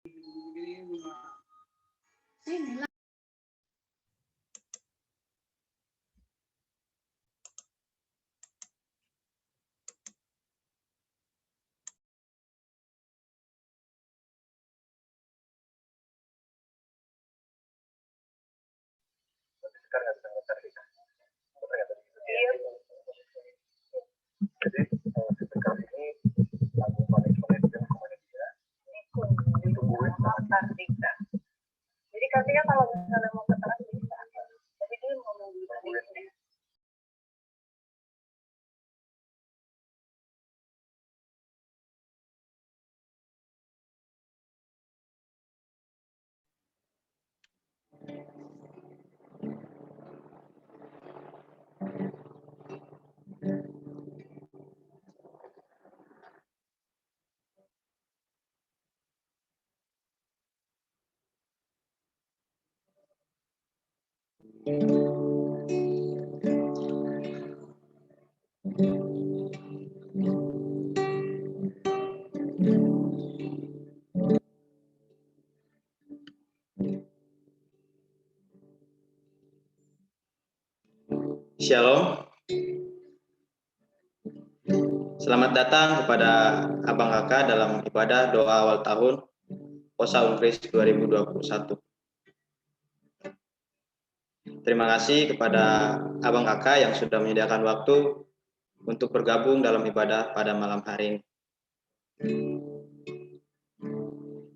Jadi sekarang ini lagu manis-manis dan komedi ya. Ditungguin sama Kartika. Jadi Kartika kalau misalnya mau ke teras bisa. Tapi dia mau nunggu deh. Shalom. Selamat datang kepada Abang Kakak dalam ibadah doa awal tahun Posa Unkris 2021. Terima kasih kepada Abang Kakak yang sudah menyediakan waktu untuk bergabung dalam ibadah pada malam hari ini.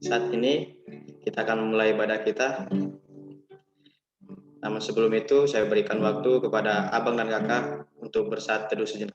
Saat ini kita akan memulai ibadah kita. Namun sebelum itu saya berikan waktu kepada Abang dan Kakak untuk bersaat teduh sejenak.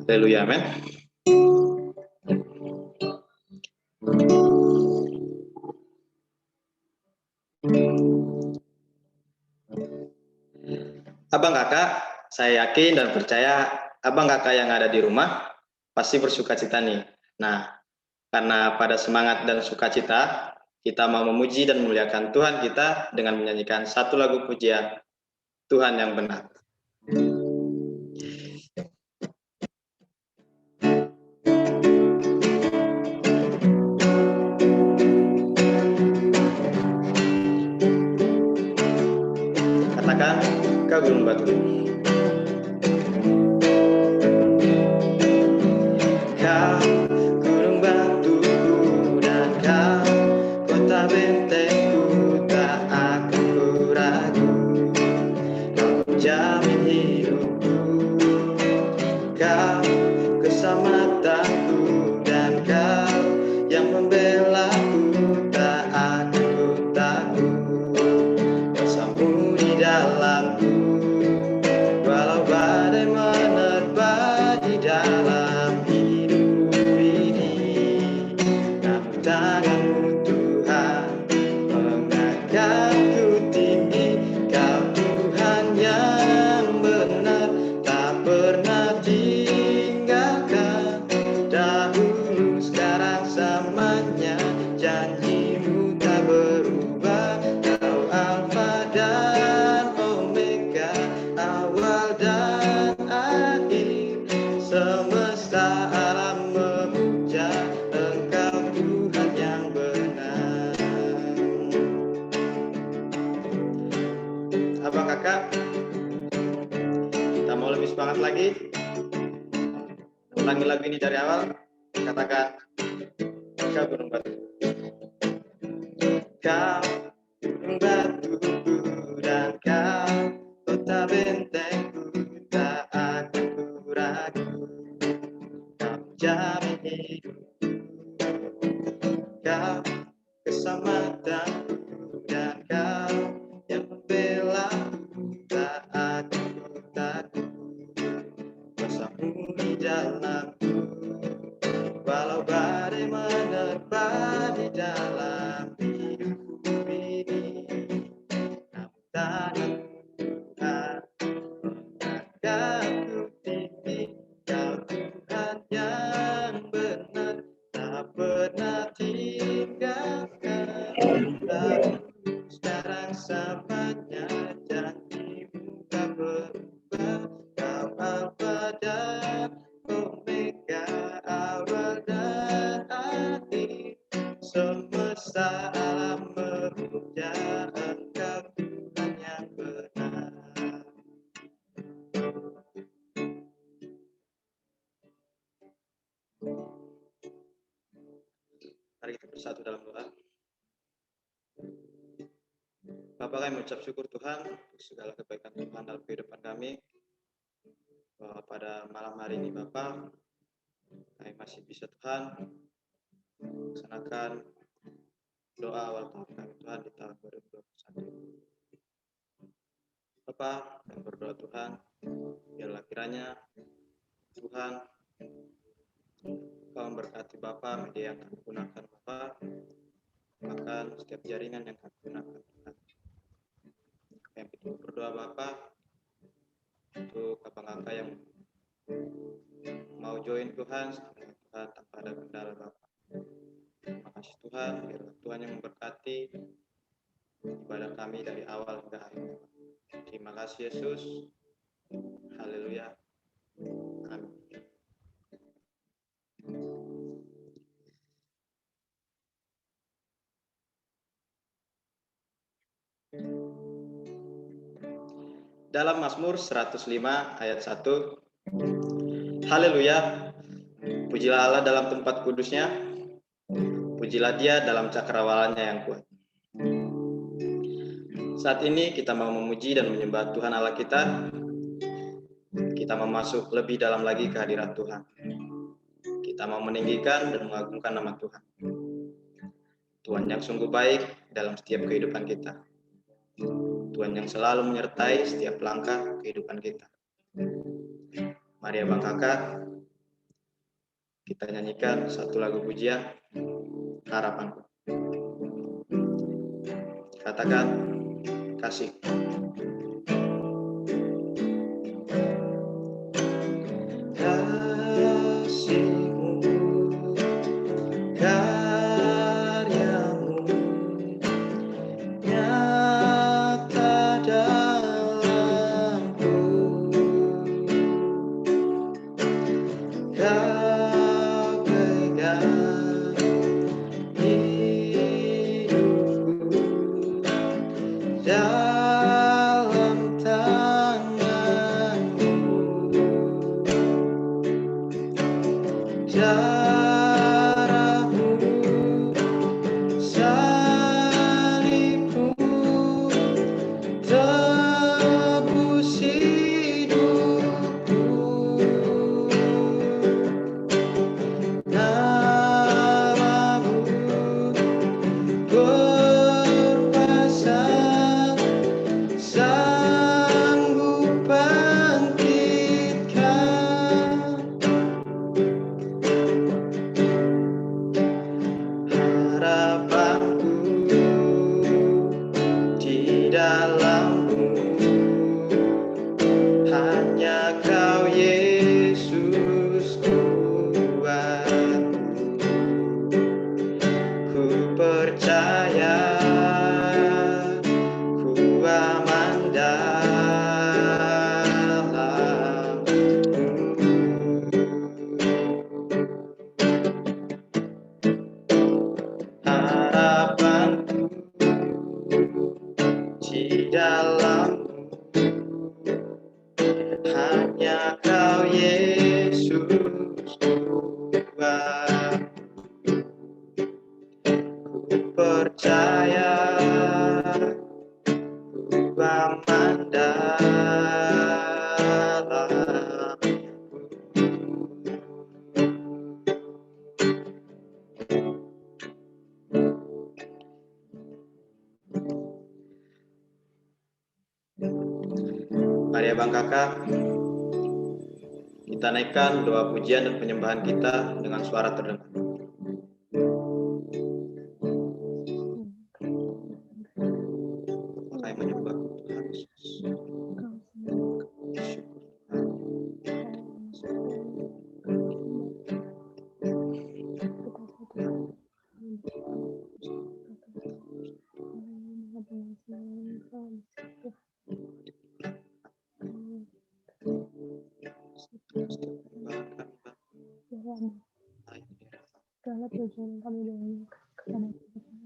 Haleluya, amin. Abang Kakak, saya yakin dan percaya Abang Kakak yang ada di rumah pasti bersuka cita nih. Nah, karena pada semangat dan sukacita, kita mau memuji dan memuliakan Tuhan kita dengan menyanyikan satu lagu pujian Tuhan yang benar. Katakan, kau gunung batu. Kau gunung batuku dan kau kota bentengku, tak aku ragu. Kau jamin hidupku, kau keselamatanku, dan kau yang membelaku, tak aku takut. Bersamamu di dalamku, walau badai menerpa di dalam hidup ini. Namun tanganmu Tuhan mengangkatku tinggi. Kau Tuhan yang benar, tak pernah tinggalkan. Dahulu, sekarang, selamanya, janjimu tak berubah. Kau Alfa dan Omega, awal dan akhir. Semesta alam memuja Engkau Tuhan yang benar. Abang Kakak, kita mau lebih semangat lagi. Ulangi lagu ini dari awal. Katakan, kau gunung batu. Kau gunung batuku dan kau kota bentengku, tak aku ragu. Kau jamin hidupku, kau keselamatanku, dan kau yang membelaku, tak aku takut. Bersamamu di dalamku, walau badai menerpa di dalam hidupku ini. Namun tanganmu Tuhan bersatu dalam doa. Bapa, kami mengucap syukur Tuhan untuk segala kebaikan Tuhan dalam kehidupan kami. Bahwa pada malam hari ini Bapa, kami masih bisa Tuhan melaksanakan doa awal tahun kami Tuhan di tahun 2021. Bapa, kami berdoa Tuhan, biarlah kiranya Tuhan Kau memberkati Bapa, media yang kami gunakan Bapa, bahkan setiap jaringan yang kami gunakan Tuhan. Kami berdoa Bapa untuk abang-abang yang mau join Tuhan, Tuhan tanpa ada kendala Bapa. Terima kasih Tuhan, biarlah Tuhan yang memberkati ibadah kami dari awal hingga akhir. Terima kasih Yesus. Haleluya. Amin. Dalam Mazmur 105 ayat 1, Haleluya, pujilah Allah dalam tempat kudusnya, pujilah Dia dalam cakrawalannya yang kuat. Saat ini kita mau memuji dan menyembah Tuhan Allah kita. Kita mau masuk lebih dalam lagi ke hadirat Tuhan. Kita mau meninggikan dan mengagungkan nama Tuhan. Tuhan yang sungguh baik dalam setiap kehidupan kita. Tuhan yang selalu menyertai setiap langkah kehidupan kita. Mari abang kakak, kita nyanyikan satu lagu pujian, Harapanku. Katakan, kasih. Kasih-Mu, karya-Mu, nyata dalamku. Kau pegang hidupku dalam tangan-Mu. Darah-Mu, salib-Mu, tebus hidupku. Nama-Mu berkuasa, sanggup bangkitkan. Harapanku di dalam-Mu, hanya Kau Yesus kuatku. Ku percaya, ku aman dalam-Mu. Harapanku di dalam-Mu, hanya Kau Yesus kuat. Ku percaya, ku aman dalam-Mu. Mari abang kakak, kita naikkan doa pujian dan penyembahan kita dengan suara terdengar. Makanya menyembah Tuhan Yesus. Segala pujian kami berikan kepada Tuhan.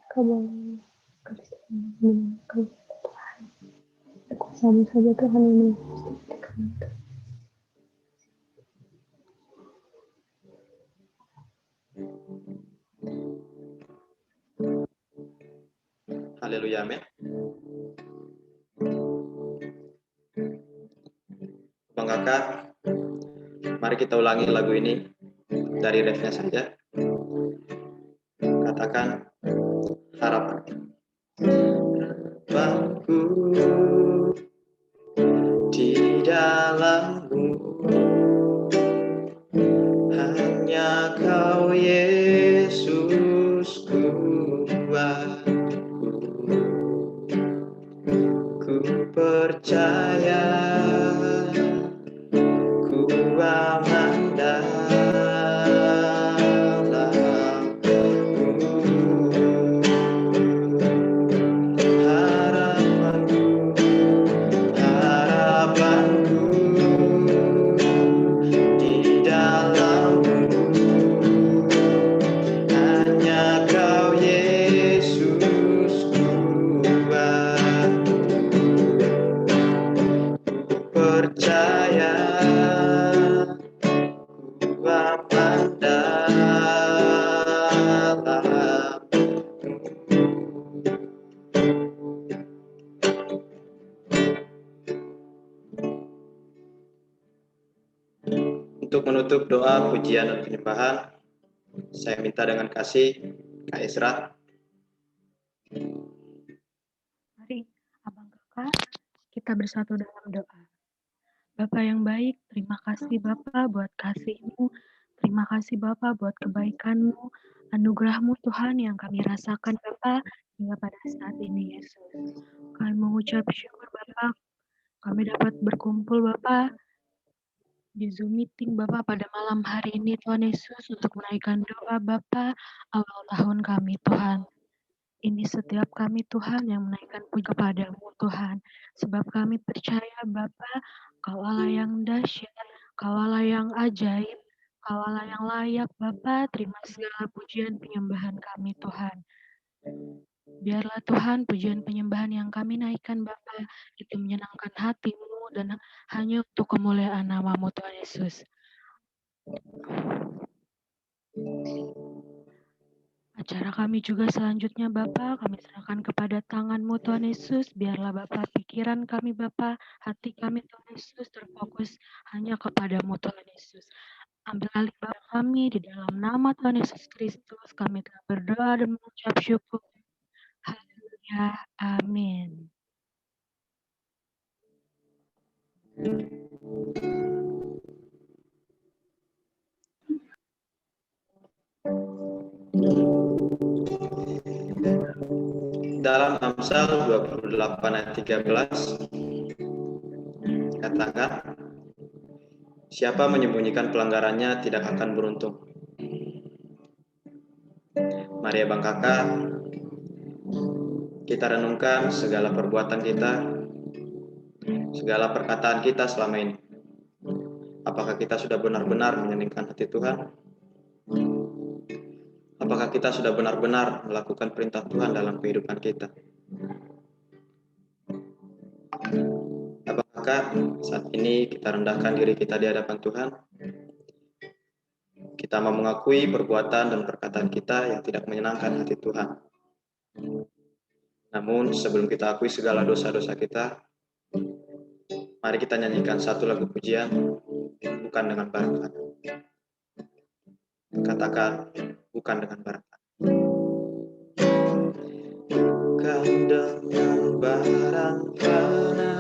Kau boleh kasih kami Tuhan. Kuasamu saja Tuhan ini. Kakak, mari kita ulangi lagu ini dari refnya saja. Katakan harapan. Harapanku di dalammu, hanya Kau Yesus kuatku. Ku percaya, ku aman dalammu. Harapanku di dalammu, hanya Kau Yesus kuatku. Ku percaya, ku aman dalammu. Untuk menutup doa, pujian, dan penyembahan, saya minta dengan kasih Kak Esra. Mari, Abang Kakak, kita bersatu dalam doa. Bapa yang baik, terima kasih Bapa buat kasih-Mu. Terima kasih Bapa buat kebaikan-Mu, anugerah-Mu Tuhan yang kami rasakan Bapa hingga pada saat ini Yesus. Kami mengucap syukur Bapa, kami dapat berkumpul Bapa di Zoom meeting Bapak pada malam hari ini Tuhan Yesus untuk menaikkan doa Bapak awal tahun kami Tuhan. Ini setiap kami Tuhan yang menaikkan puji kepadamu Tuhan. Sebab kami percaya Bapa, Kau Allah yang dahsyat, Kau Allah yang ajaib, Kau Allah yang layak Bapa. Terima segala pujian penyembahan kami Tuhan. Biarlah Tuhan pujian penyembahan yang kami naikkan Bapa itu menyenangkan hati-Mu dan hanya untuk kemuliaan nama-Mu Tuhan Yesus. Acara kami juga selanjutnya Bapa, kami serahkan kepada tangan-Mu Tuhan Yesus. Biarlah Bapa pikiran kami Bapa, hati kami Tuhan Yesus terfokus hanya kepada-Mu Tuhan Yesus. Ambil alih Bapa kami di dalam nama Tuhan Yesus Kristus. Kami telah berdoa dan mengucap syukur. Haleluya. Amin. Dalam Amsal 28 ayat 13, katakan, siapa menyembunyikan pelanggarannya tidak akan beruntung. Mari Abang Kakak, kita renungkan segala perbuatan kita, segala perkataan kita selama ini. Apakah kita sudah benar-benar menyenangkan hati Tuhan? Apakah kita sudah benar-benar melakukan perintah Tuhan dalam kehidupan kita? Apakah saat ini kita rendahkan diri kita di hadapan Tuhan? Kita mau mengakui perbuatan dan perkataan kita yang tidak menyenangkan hati Tuhan. Namun sebelum kita akui segala dosa-dosa kita, mari kita nyanyikan satu lagu pujian, bukan dengan barakat. Katakan, bukan dengan barakat. Bukan dengan barang fana,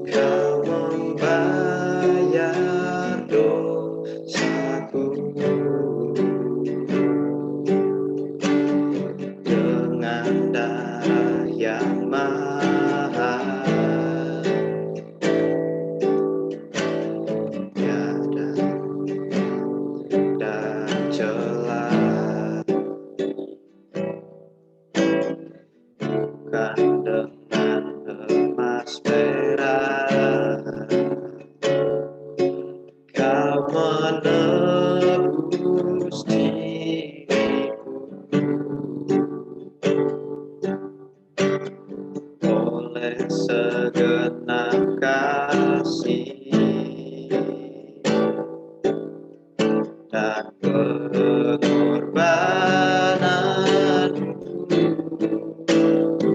Kau membayar dosaku. Dengan darah yang mahal, tiada dan celah. Bukan dengan emas perak, Kau menebus diriku. Oleh segenap kasih dan pengorbananmu, ku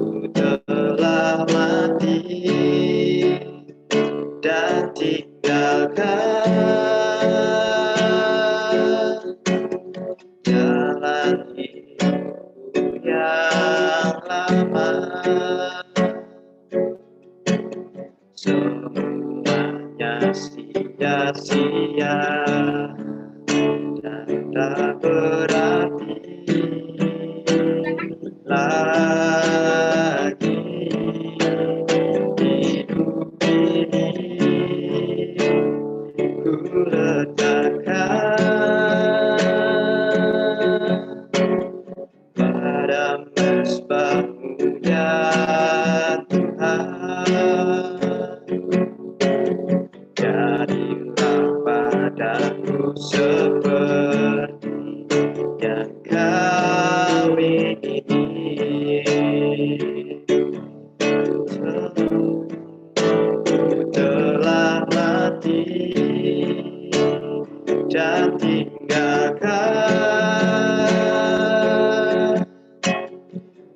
lagi hidup ini ku letakkan pada mezbah-Mu ya Tuhan. Jadilah padaku seperti yang Kau ingini. Ku telah mati dan tinggalkan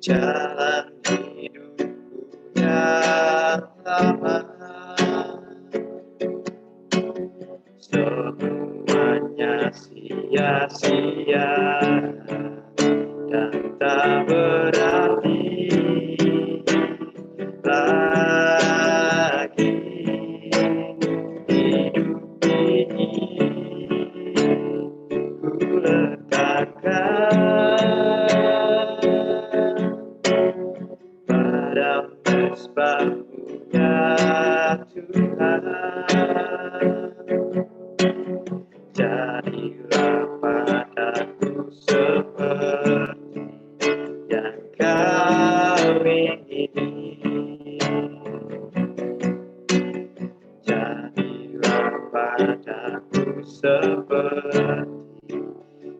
jalan hidupku yang lama. Semuanya sia-sia dan tak berarti lagi hidup ini ku letakkan pada mezbah-Mu ya Tuhan. Jadilah padaku seperti yang Kau ingini. Jadilah padaku seperti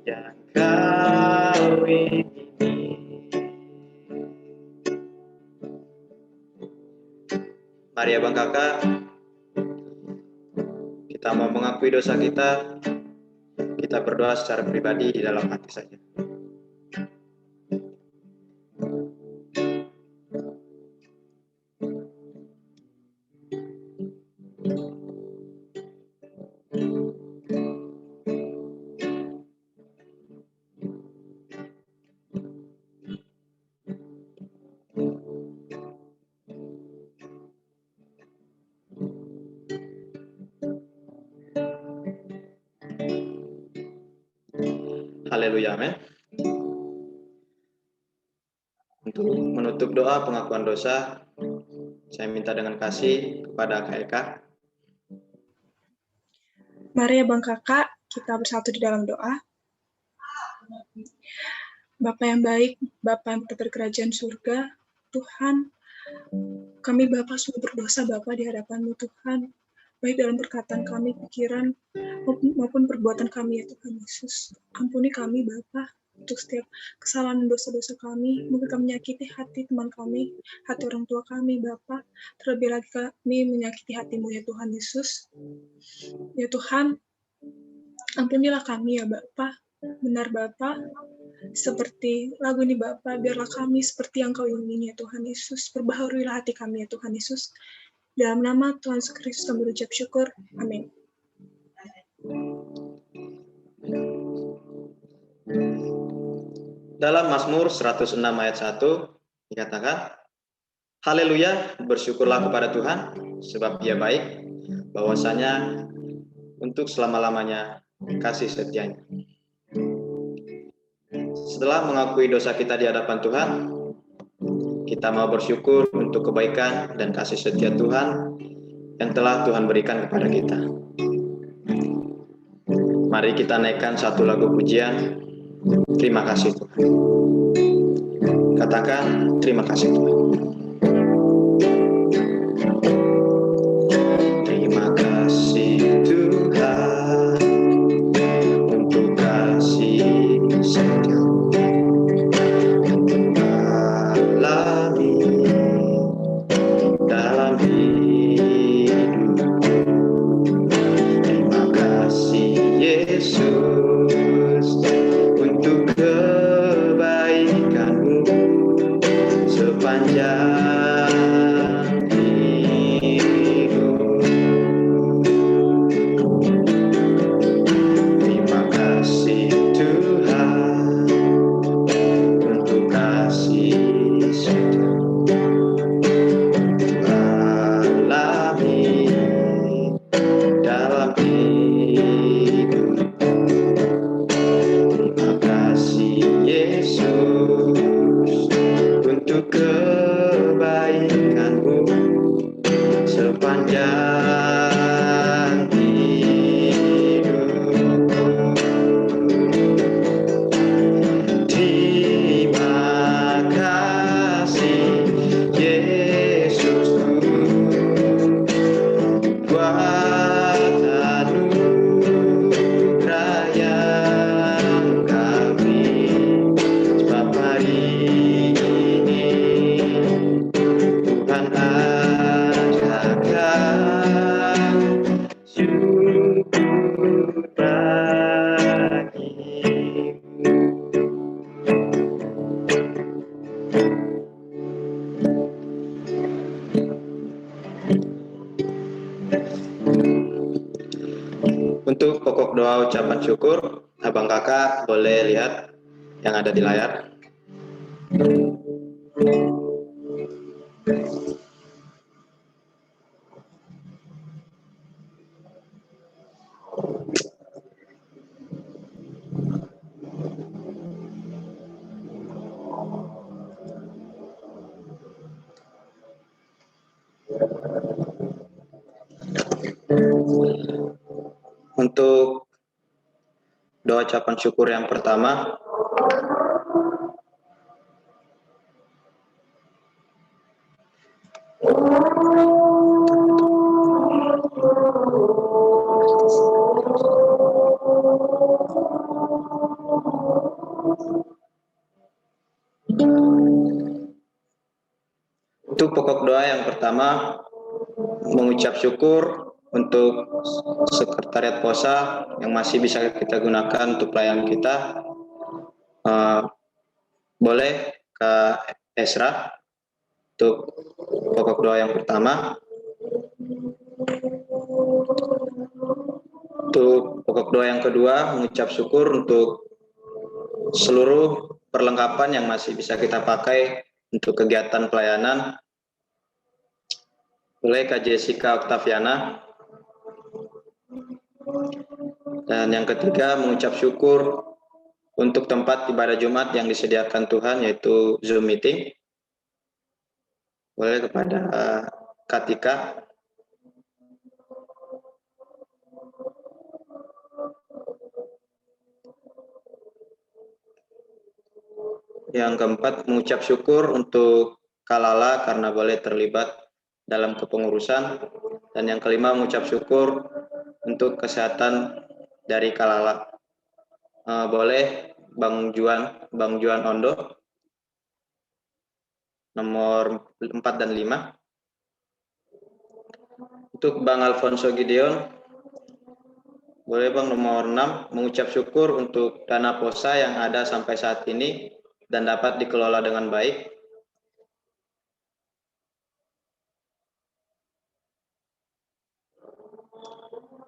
yang Kau ingini. Mari abang kakak, kita mau mengakui dosa kita. Kita berdoa secara pribadi di dalam hati saja. Haleluya, amin. Untuk menutup doa pengakuan dosa, saya minta dengan kasih kepada Kak Eka. Mari abang kakak, kita bersatu di dalam doa. Bapa yang baik, Bapa yang tetap berkerajaan surga, Tuhan, kami Bapa sungguh berdosa Bapa di hadapan-Mu Tuhan, baik dalam perkataan kami, pikiran, maupun perbuatan kami ya Tuhan Yesus. Ampuni kami Bapa untuk setiap kesalahan dan dosa-dosa kami. Mungkin kami menyakiti hati teman kami, hati orang tua kami Bapa. Terlebih lagi kami menyakiti hati-Mu ya Tuhan Yesus. Ya Tuhan, ampunilah kami ya Bapa. Benar Bapa, seperti lagu ini Bapa, biarlah kami seperti yang Kau ingini ya Tuhan Yesus. Perbaharuilah hati kami ya Tuhan Yesus. Dalam nama Tuhan Yesus Kristus kami berucap syukur. Amin. Dalam Mazmur 106 ayat 1 dikatakan, Haleluya, bersyukurlah kepada Tuhan, sebab Dia baik, bahwasanya untuk selama-lamanya kasih setianya. Setelah mengakui dosa kita di hadapan Tuhan, kita mau bersyukur untuk kebaikan dan kasih setia Tuhan yang telah Tuhan berikan kepada kita. Mari kita naikkan satu lagu pujian, terima kasih Tuhan. Katakan, terima kasih Tuhan. Terima kasih Tuhan untuk kasih setia yang alami dalam hidup. Terima kasih Yesus untuk kebaikan-Mu sepanjang doa ucapan syukur, abang kakak boleh lihat yang ada di layar. Untuk doa ucapan syukur yang pertama, untuk pokok doa yang pertama, mengucap syukur untuk sekretariat POSA yang masih bisa kita gunakan untuk pelayanan kita. Boleh Kak Esra untuk pokok doa yang pertama. Untuk pokok doa yang kedua, mengucap syukur untuk seluruh perlengkapan yang masih bisa kita pakai untuk kegiatan pelayanan. Boleh Kak Jessica Octaviana. Dan yang ketiga, mengucap syukur untuk tempat ibadah Jumat yang disediakan Tuhan, yaitu Zoom meeting. Boleh kepada Katika. Yang keempat, mengucap syukur untuk Kalala karena boleh terlibat dalam kepengurusan. Dan yang kelima, mengucap syukur untuk kesehatan dari Kalala. Boleh Bang Juan Ondo, nomor 4 dan 5. Untuk Bang Alfonso Gideon, boleh Bang, nomor 6, mengucap syukur untuk dana POSA yang ada sampai saat ini dan dapat dikelola dengan baik.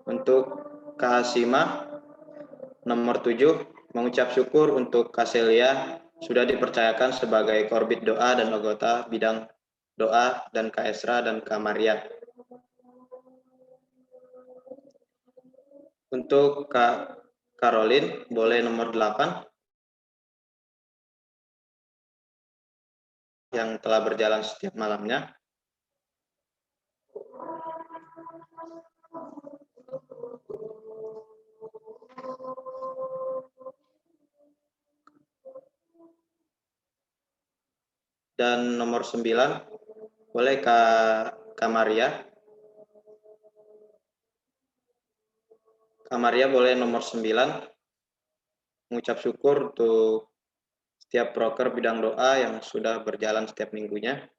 Untuk Kak Hasima, nomor 7, mengucap syukur untuk Kaselia sudah dipercayakan sebagai korbit doa dan anggota bidang doa, dan Kak Esra dan Kak Maria. Untuk Kak Caroline, boleh nomor 8, yang telah berjalan setiap malamnya. Dan nomor 9, boleh Kak Maria. Kak Maria boleh nomor 9, mengucap syukur untuk setiap proker bidang doa yang sudah berjalan setiap minggunya.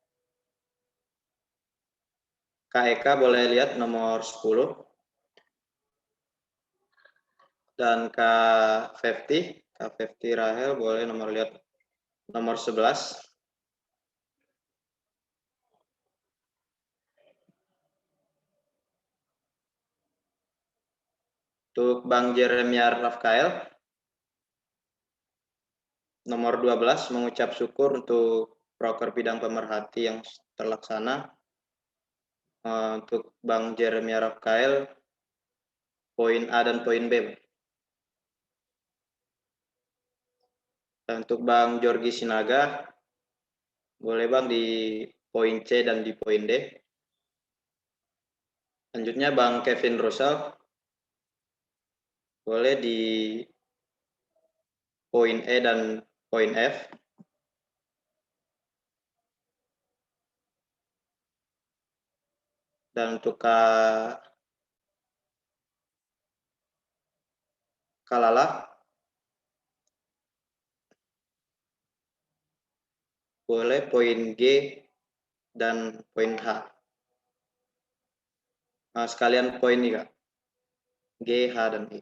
Kak Eka boleh lihat nomor 10. Dan Kak Fefti Rahel boleh lihat nomor 11. Untuk Bang Jeremia Rafkael, nomor 12, mengucap syukur untuk proker bidang pemerhati yang terlaksana. Untuk Bang Jeremia Rafkael, poin A dan poin B. Dan untuk Bang Jorgi Sinaga, boleh Bang di poin C dan di poin D. Selanjutnya Bang Kevin Rosal, boleh di poin E dan poin F. Dan untuk Kalala, boleh poin G dan poin H. Sekalian poin nih Kak, G, H, dan I.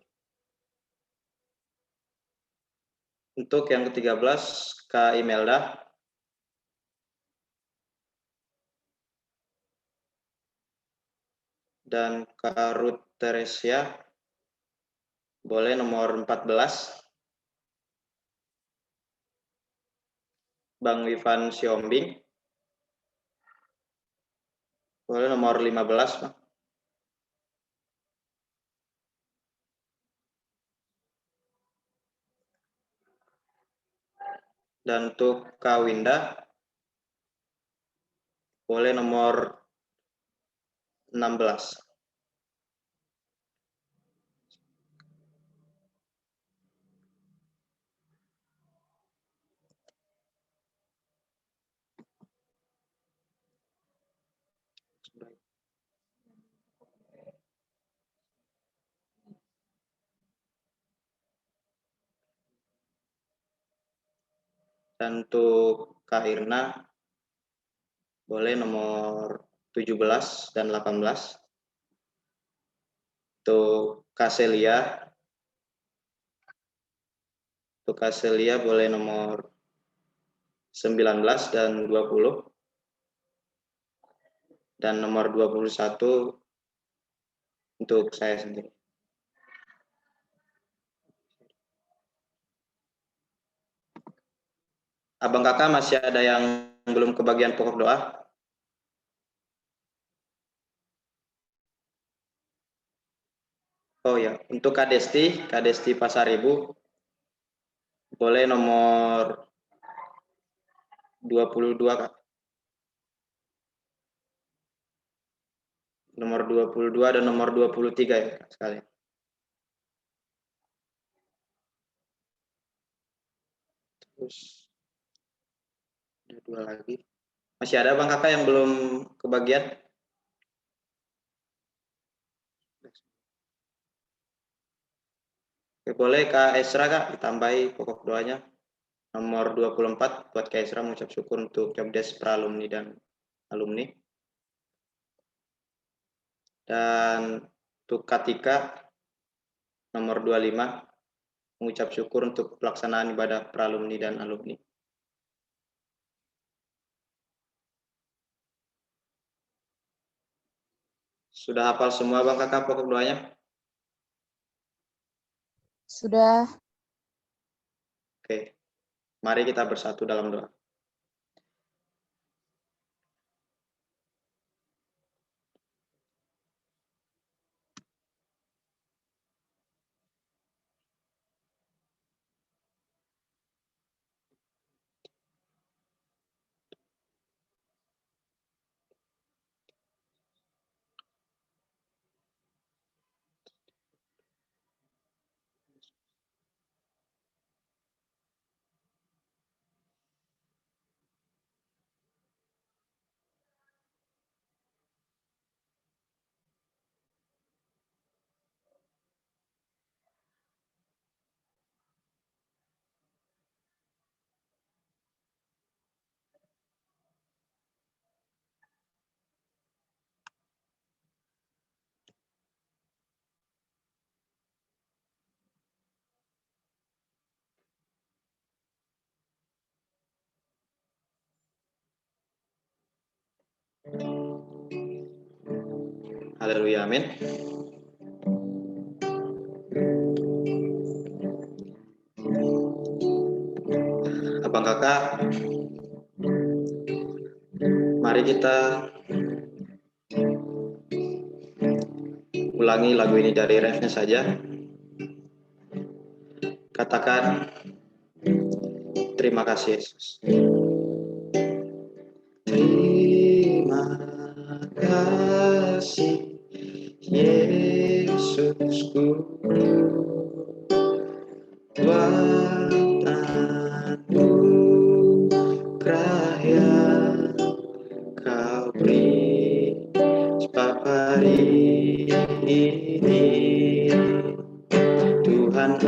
Untuk yang ke-13, Kak Imelda. Dan Kak Ruth Teresia, boleh nomor 14. Bang Wifan Siombing. Boleh nomor 15, Bang. Dan untuk Kak Winda, boleh nomor 16. Dan untuk Kak Irna, boleh nomor 17 dan 18. Untuk Kak Celia, boleh nomor 19 dan 20. Dan nomor 21 untuk saya sendiri. Abang kakak masih ada yang belum kebagian pokok doa? Oh ya, untuk Kak Desti Pasaribu, boleh nomor 22, Kak. Nomor 22 dan nomor 23 ya, Kak, sekali. Terus ada 2 lagi. Masih ada Bang Kakak yang belum kebagian? Oke, boleh Kak Esra, Kak, ditambahi pokok doanya. Nomor 24 buat Kak Esra mengucap syukur untuk jobdesk pra-alumni dan alumni. Dan untuk Katika, nomor 25, mengucap syukur untuk pelaksanaan ibadah pra-alumni dan alumni. Sudah hafal semua Bang Kakak pokok doanya? Sudah. Oke, mari kita bersatu dalam doa. Haleluya, amin. Abang kakak, mari kita ulangi lagu ini dari refnya saja. Katakan, terima kasih Yesus. Terima kasih Yesusku, buat anugerah yang Kau beri sebab hari ini Tuhan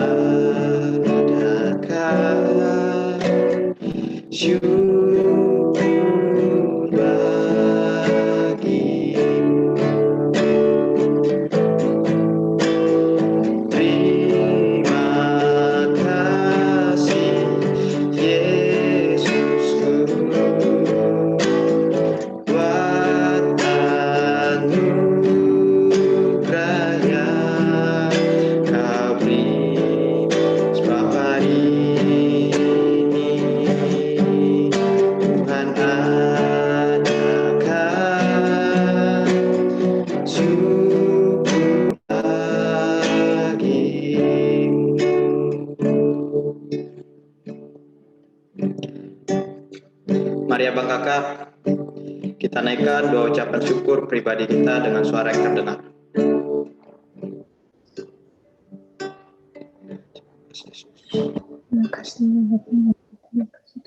adakan syukur bagimu. Terima kasih Yesusku, buat anugerah yang Kau beri Abang Kakak, kita naikkan doa ucapan syukur pribadi kita dengan suara yang terdengar. Terima kasih Bapak, terima kasih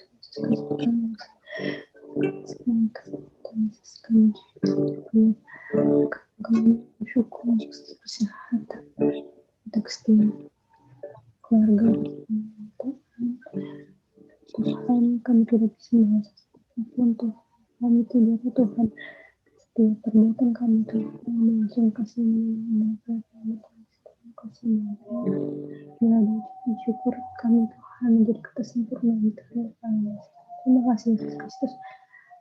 kami bersyukur untuk kesehatan, untuk setiap keluarga Tuhan, kami tidak bisa apapun Tuhan, kami tidak Tuhan, setiap perbuatan kami Tuhan, langsung kasih mereka kami terima kasih syukur kami Tuhan menjadi kata sempurna Tuhan. Terima kasih Yesus Kristus.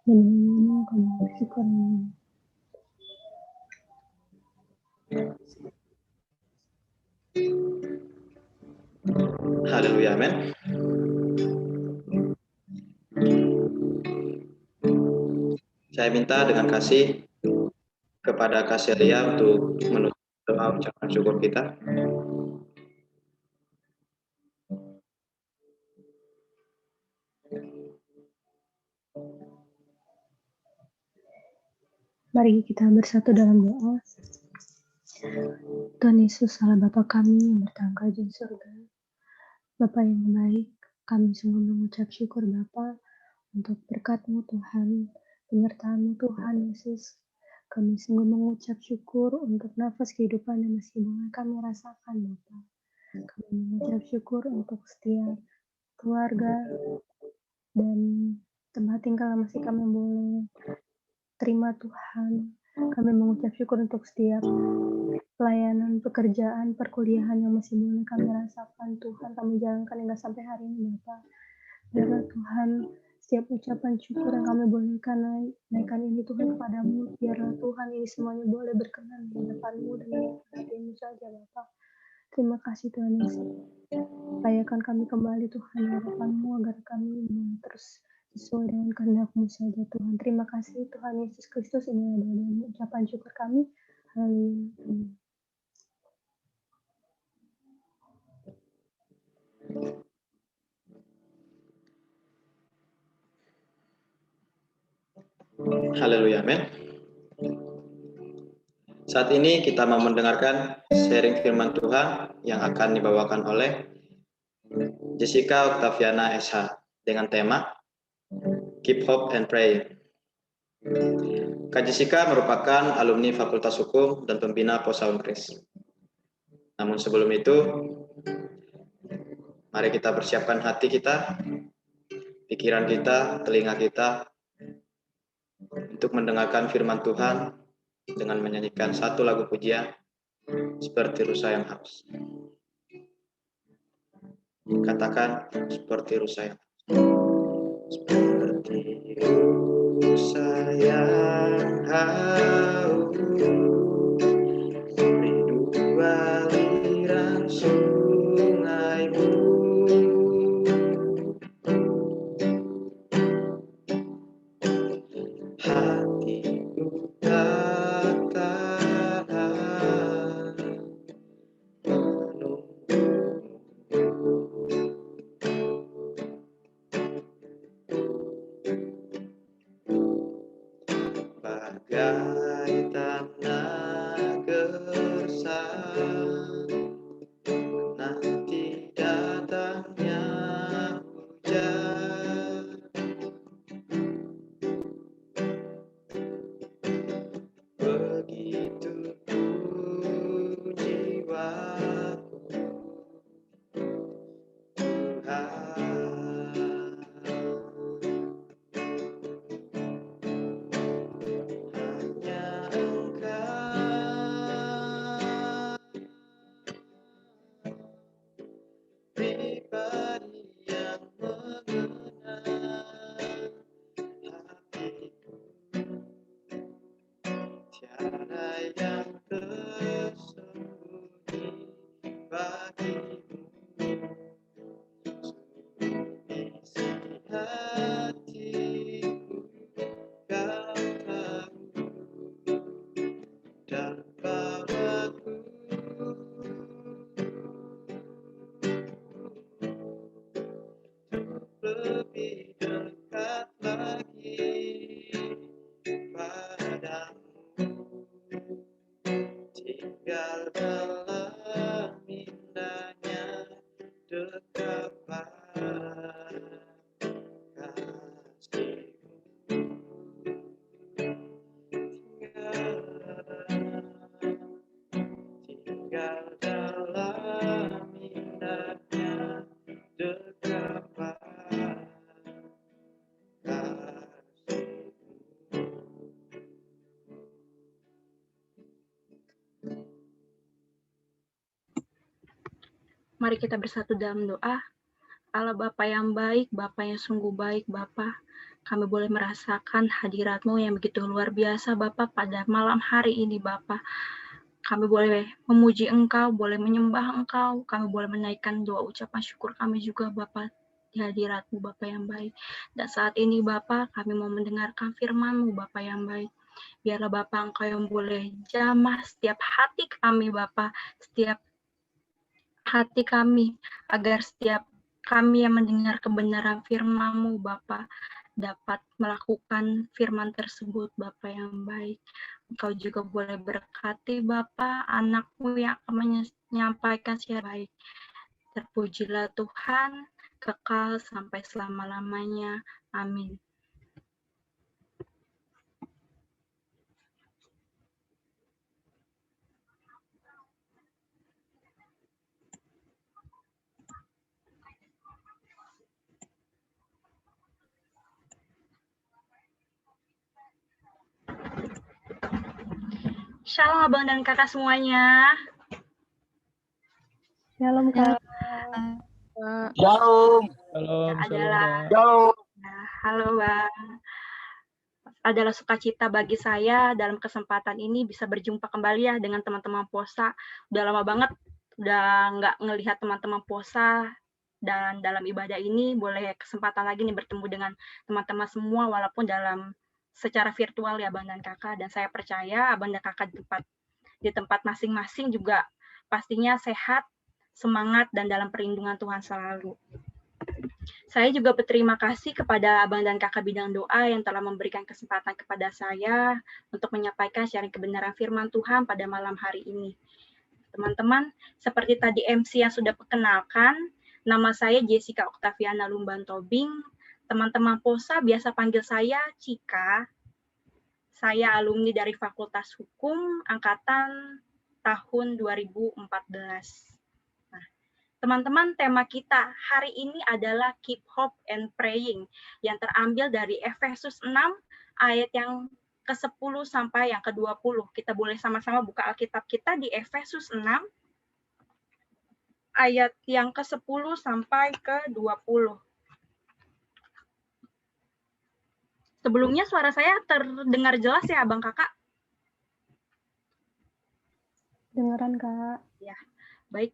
Dan kami bersyukur. Haleluya, amin. Saya minta dengan kasih kepada Kak Celia untuk menutup doa ucapan syukur kita. Mari kita bersatu dalam doa. Tuhan Yesus, Allah Bapa kami yang bertangga di surga. Bapa yang baik, kami sungguh mengucap syukur Bapa untuk berkat-Mu Tuhan, penyertaan-Mu Tuhan Yesus. Kami sungguh mengucap syukur untuk nafas kehidupan yang masih boleh kami rasakan Bapa. Kami mengucap syukur untuk setiap keluarga dan tempat tinggal yang masih kami boleh terima Tuhan. Kami mengucap syukur untuk setiap pelayanan, pekerjaan, perkuliahan yang masih boleh kami rasakan Tuhan. Kami jalankan hingga sampai hari ini Bapak. Biarlah Tuhan, setiap ucapan syukur yang kami bolehkan naikkan ini Tuhan kepadamu. Biarlah Tuhan ini semuanya boleh berkenan di hadapan-Mu dan hati-Mu saja Bapak. Terima kasih Tuhan Yesus. Layakan kami kembali Tuhan hadapan-Mu agar kami terus sesuai dengan kehendak-Mu saja Tuhan. Terima kasih Tuhan Yesus Kristus. Ini adalah ucapan syukur kami. Haleluya. Haleluya, amin. Saat ini kita mau mendengarkan sharing firman Tuhan yang akan dibawakan oleh Jessica Octaviana SH dengan tema Keep Hope and Pray. Kak Jessica merupakan alumni Fakultas Hukum dan pembina Posa Unkris. Namun sebelum itu, mari kita persiapkan hati kita, pikiran kita, telinga kita untuk mendengarkan firman Tuhan dengan menyanyikan satu lagu pujian seperti rusa yang haus. Katakan seperti rusa yang haus. Seperti rusa yang haus, rindu aliran sungaimu. Hatiku tak tahan menunggu. Bagai tanah gersang nanti datangnya hujan. Begitu jiwaku Tuhan, hanya Engkau pribadi yang mengenal hatiku. Tiada yang tersembunyi bagimu. Isi hatiku Kau tahu, dan bawaku lebih dekat lagi. Mari kita bersatu dalam doa. Allah Bapa yang baik, Bapa yang sungguh baik, Bapa. Kami boleh merasakan hadirat-Mu yang begitu luar biasa, Bapa, pada malam hari ini, Bapa. Kami boleh memuji Engkau, boleh menyembah Engkau, kami boleh menaikkan doa ucapan syukur kami juga, Bapa, di hadirat-Mu, Bapa yang baik. Dan saat ini, Bapa, kami mau mendengarkan firman-Mu, Bapa yang baik. Biarlah Bapa Engkau yang boleh jamah setiap hati kami, Bapa, setiap hati kami, agar setiap kami yang mendengar kebenaran firman-Mu, Bapa, dapat melakukan firman tersebut, Bapa yang baik. Engkau juga boleh berkati Bapa, anak-Mu yang akan menyampaikan secara baik. Terpujilah Tuhan, kekal sampai selama-lamanya. Amin. Shalom abang dan kakak semuanya. Shalom Kak. Shalom. Halo Bang. Adalah sukacita bagi saya dalam kesempatan ini bisa berjumpa kembali ya dengan teman-teman POSA. Udah lama banget udah nggak ngelihat teman-teman POSA, dan dalam ibadah ini boleh kesempatan lagi nih bertemu dengan teman-teman semua walaupun dalam secara virtual ya Abang dan Kakak. Dan saya percaya Abang dan Kakak di tempat masing-masing juga pastinya sehat, semangat, dan dalam perlindungan Tuhan selalu. Saya juga berterima kasih kepada Abang dan Kakak bidang doa yang telah memberikan kesempatan kepada saya untuk menyampaikan sharing kebenaran firman Tuhan pada malam hari ini. Teman-teman, seperti tadi MC yang sudah perkenalkan, nama saya Jessica Octaviana Lumban Tobing. Teman-teman POSA biasa panggil saya Cika. Saya alumni dari Fakultas Hukum angkatan tahun 2014. Nah, teman-teman, tema kita hari ini adalah Keep Hope and Praying yang terambil dari Efesus 6 ayat yang ke-10 sampai yang ke-20. Kita boleh sama-sama buka Alkitab kita di Efesus 6 ayat yang ke-10 sampai ke-20. Sebelumnya suara saya terdengar jelas ya, Abang Kakak? Dengeran Kak. Ya, baik.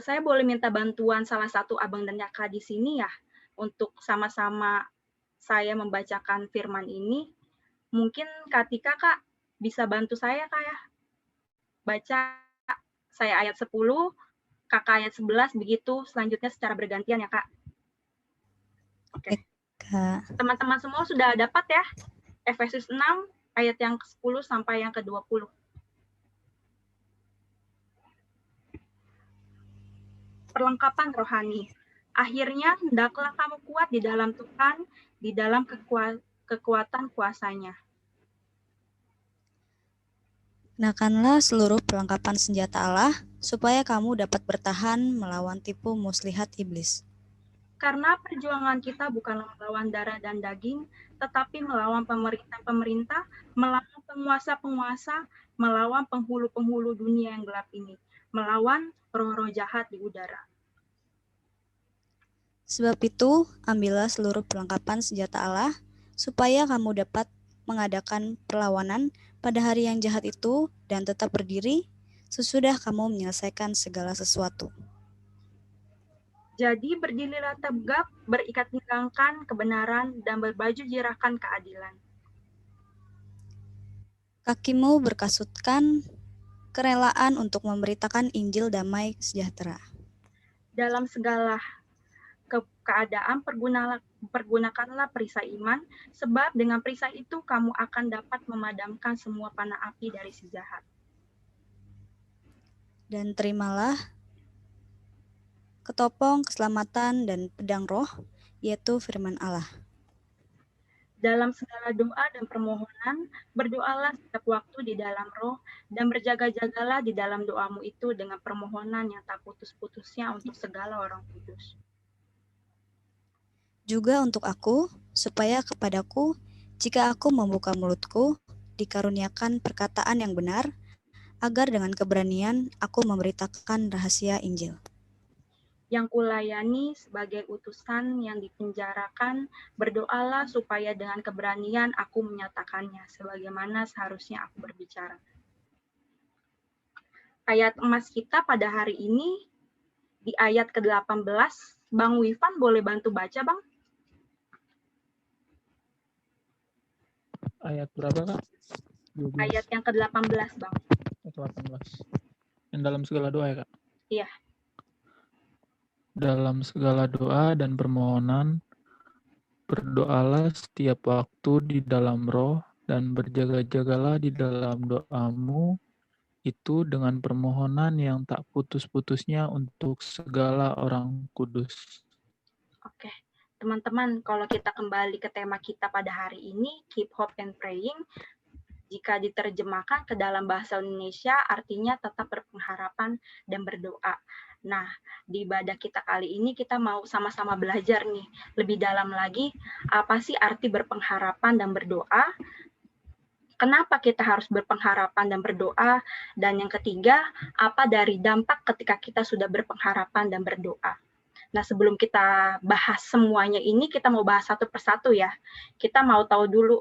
Saya boleh minta bantuan salah satu Abang dan Kakak di sini ya, untuk sama-sama saya membacakan firman ini. Mungkin Kak Tika, Kak, bisa bantu saya, Kak ya? Baca saya ayat 10, Kakak ayat 11, begitu selanjutnya secara bergantian ya, Kak? Oke. Teman-teman semua sudah dapat ya? Efesus 6 ayat yang ke-10 sampai yang ke-20. Perlengkapan rohani. Akhirnya, hendaklah kamu kuat di dalam Tuhan, di dalam kekuatan kuasa-Nya. Kenakanlah seluruh perlengkapan senjata Allah, supaya kamu dapat bertahan melawan tipu muslihat iblis. Karena perjuangan kita bukanlah melawan darah dan daging, tetapi melawan pemerintah-pemerintah, melawan penguasa-penguasa, melawan penghulu-penghulu dunia yang gelap ini, melawan roh-roh jahat di udara. Sebab itu, ambillah seluruh perlengkapan senjata Allah, supaya kamu dapat mengadakan perlawanan pada hari yang jahat itu dan tetap berdiri sesudah kamu menyelesaikan segala sesuatu. Jadi berdirilah tegak, berikat pinggangkan kebenaran, dan berbaju jirakan keadilan. Kakimu berkasutkan kerelaan untuk memberitakan Injil damai sejahtera. Dalam segala keadaan pergunakanlah perisai iman, sebab dengan perisai itu kamu akan dapat memadamkan semua panah api dari si jahat. Dan terimalah ketopong keselamatan dan pedang roh, yaitu firman Allah. Dalam segala doa dan permohonan, berdoalah setiap waktu di dalam roh, dan berjaga-jagalah di dalam doamu itu dengan permohonan yang tak putus-putusnya untuk segala orang kudus. Juga untuk aku, supaya kepadaku, jika aku membuka mulutku, dikaruniakan perkataan yang benar, agar dengan keberanian aku memberitakan rahasia Injil. yang kulayani sebagai utusan yang dipenjarakan, berdoalah supaya dengan keberanian aku menyatakannya, sebagaimana seharusnya aku berbicara. Ayat emas kita pada hari ini, di ayat ke-18, Bang Wifan boleh bantu baca, Bang? Ayat berapa, Kak? 12. Ayat yang ke-18, Bang. Ayat 18. Yang dalam segala doa ya, Kak? Iya. Dalam segala doa dan permohonan, berdoalah setiap waktu di dalam roh, dan berjaga-jagalah di dalam doamu, itu dengan permohonan yang tak putus-putusnya untuk segala orang kudus. Oke. Teman-teman, kalau kita kembali ke tema kita pada hari ini, Keep Hope and Praying, jika diterjemahkan ke dalam bahasa Indonesia, artinya tetap berpengharapan dan berdoa. Nah, di ibadah kita kali ini kita mau sama-sama belajar nih, lebih dalam lagi, apa sih arti berpengharapan dan berdoa? Kenapa kita harus berpengharapan dan berdoa? Dan yang ketiga, apa dari dampak ketika kita sudah berpengharapan dan berdoa? Nah, sebelum kita bahas semuanya ini, kita mau bahas satu persatu ya. Kita mau tahu dulu,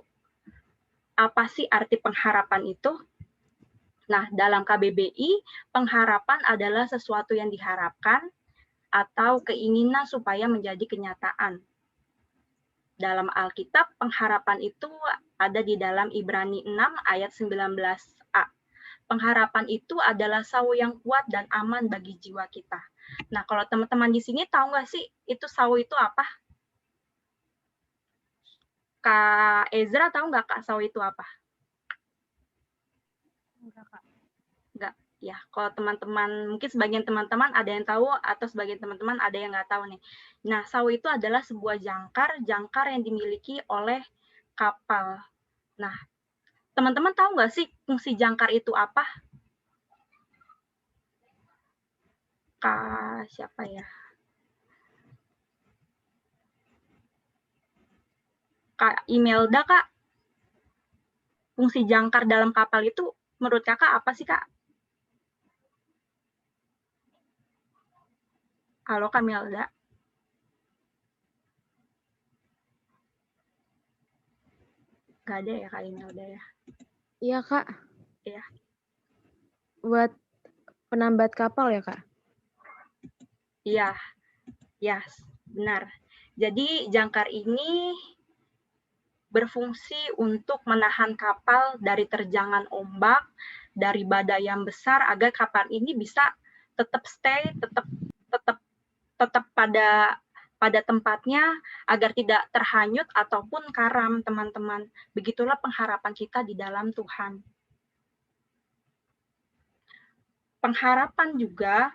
apa sih arti pengharapan itu? Nah, dalam KBBI, pengharapan adalah sesuatu yang diharapkan atau keinginan supaya menjadi kenyataan. Dalam Alkitab, pengharapan itu ada di dalam Ibrani 6 ayat 19a. Pengharapan itu adalah sawu yang kuat dan aman bagi jiwa kita. Nah, kalau teman-teman di sini tahu nggak sih itu sawu itu apa? Kak Ezra tahu nggak Kak sawu itu apa? Enggak. Ya, kalau teman-teman, mungkin sebagian teman-teman ada yang tahu atau sebagian teman-teman ada yang nggak tahu nih. Nah, sawu itu adalah sebuah jangkar yang dimiliki oleh kapal. Nah, teman-teman tahu nggak sih fungsi jangkar itu apa? Kak, siapa ya? Kak Imelda, Kak. Fungsi jangkar dalam kapal itu menurut Kakak apa sih, Kak? Halo, Kak Imelda. Nggak ada ya, Kak Imelda ya? Iya, Kak. Iya. Buat penambat kapal ya, Kak? Iya, yes, benar. Jadi jangkar ini berfungsi untuk menahan kapal dari terjangan ombak, dari badai yang besar, agar kapal ini bisa tetap stay, tetap pada tempatnya, agar tidak terhanyut ataupun karam, teman-teman. Begitulah pengharapan kita di dalam Tuhan. Pengharapan juga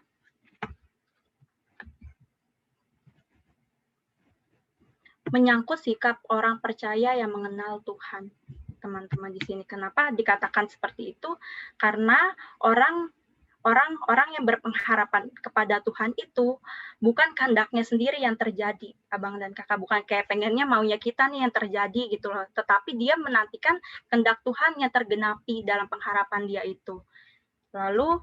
menyangkut sikap orang percaya yang mengenal Tuhan, teman-teman di sini. Kenapa dikatakan seperti itu? Karena orang yang berpengharapan kepada Tuhan itu bukan kehendaknya sendiri yang terjadi, abang dan kakak, bukan kayak pengennya maunya kita nih yang terjadi gitu loh, tetapi dia menantikan kehendak Tuhan yang tergenapi dalam pengharapan dia itu. Lalu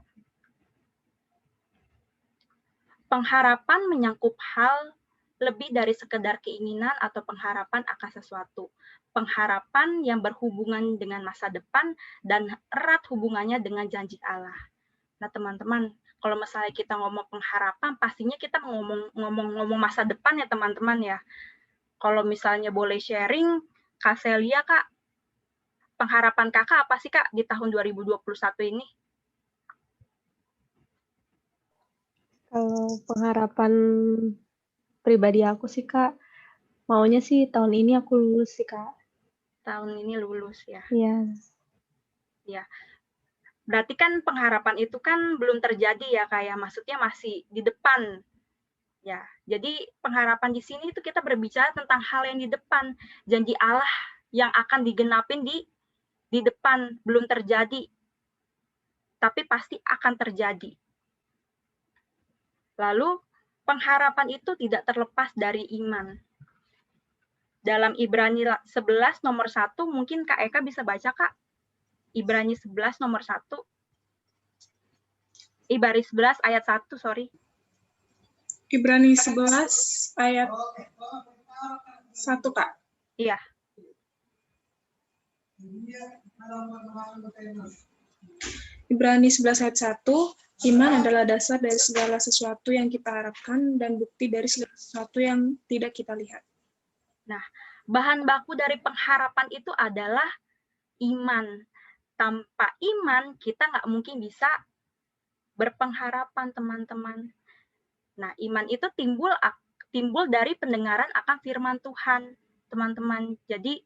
pengharapan menyangkut hal lebih dari sekedar keinginan atau pengharapan akan sesuatu. Pengharapan yang berhubungan dengan masa depan dan erat hubungannya dengan janji Allah. Nah, teman-teman, kalau misalnya kita ngomong pengharapan, pastinya kita ngomong masa depan ya, teman-teman ya. Kalau misalnya boleh sharing, Kak Celia, Kak, pengharapan Kakak apa sih, Kak, di tahun 2021 ini? Kalau pengharapan pribadi aku sih, Kak, maunya sih tahun ini aku lulus sih, Kak. Tahun ini lulus ya? Iya. Ya. Berarti kan pengharapan itu kan belum terjadi ya, Kak, ya? Maksudnya masih di depan. Ya, jadi pengharapan di sini itu kita berbicara tentang hal yang di depan, janji Allah yang akan digenapin di depan, belum terjadi, tapi pasti akan terjadi. Lalu pengharapan itu tidak terlepas dari iman. Dalam Ibrani 11 nomor 1, mungkin Kak Eka bisa baca, Kak. Ibrani 11 nomor 1. Ibrani 11 ayat 1, sorry. Ibrani 11 ayat 1, Kak. Iya. Ibrani 11 ayat 1, iman adalah dasar dari segala sesuatu yang kita harapkan dan bukti dari segala sesuatu yang tidak kita lihat. Nah, bahan baku dari pengharapan itu adalah iman. Tanpa iman, kita nggak mungkin bisa berpengharapan, teman-teman. Nah, iman itu timbul dari pendengaran akan firman Tuhan, teman-teman. Jadi,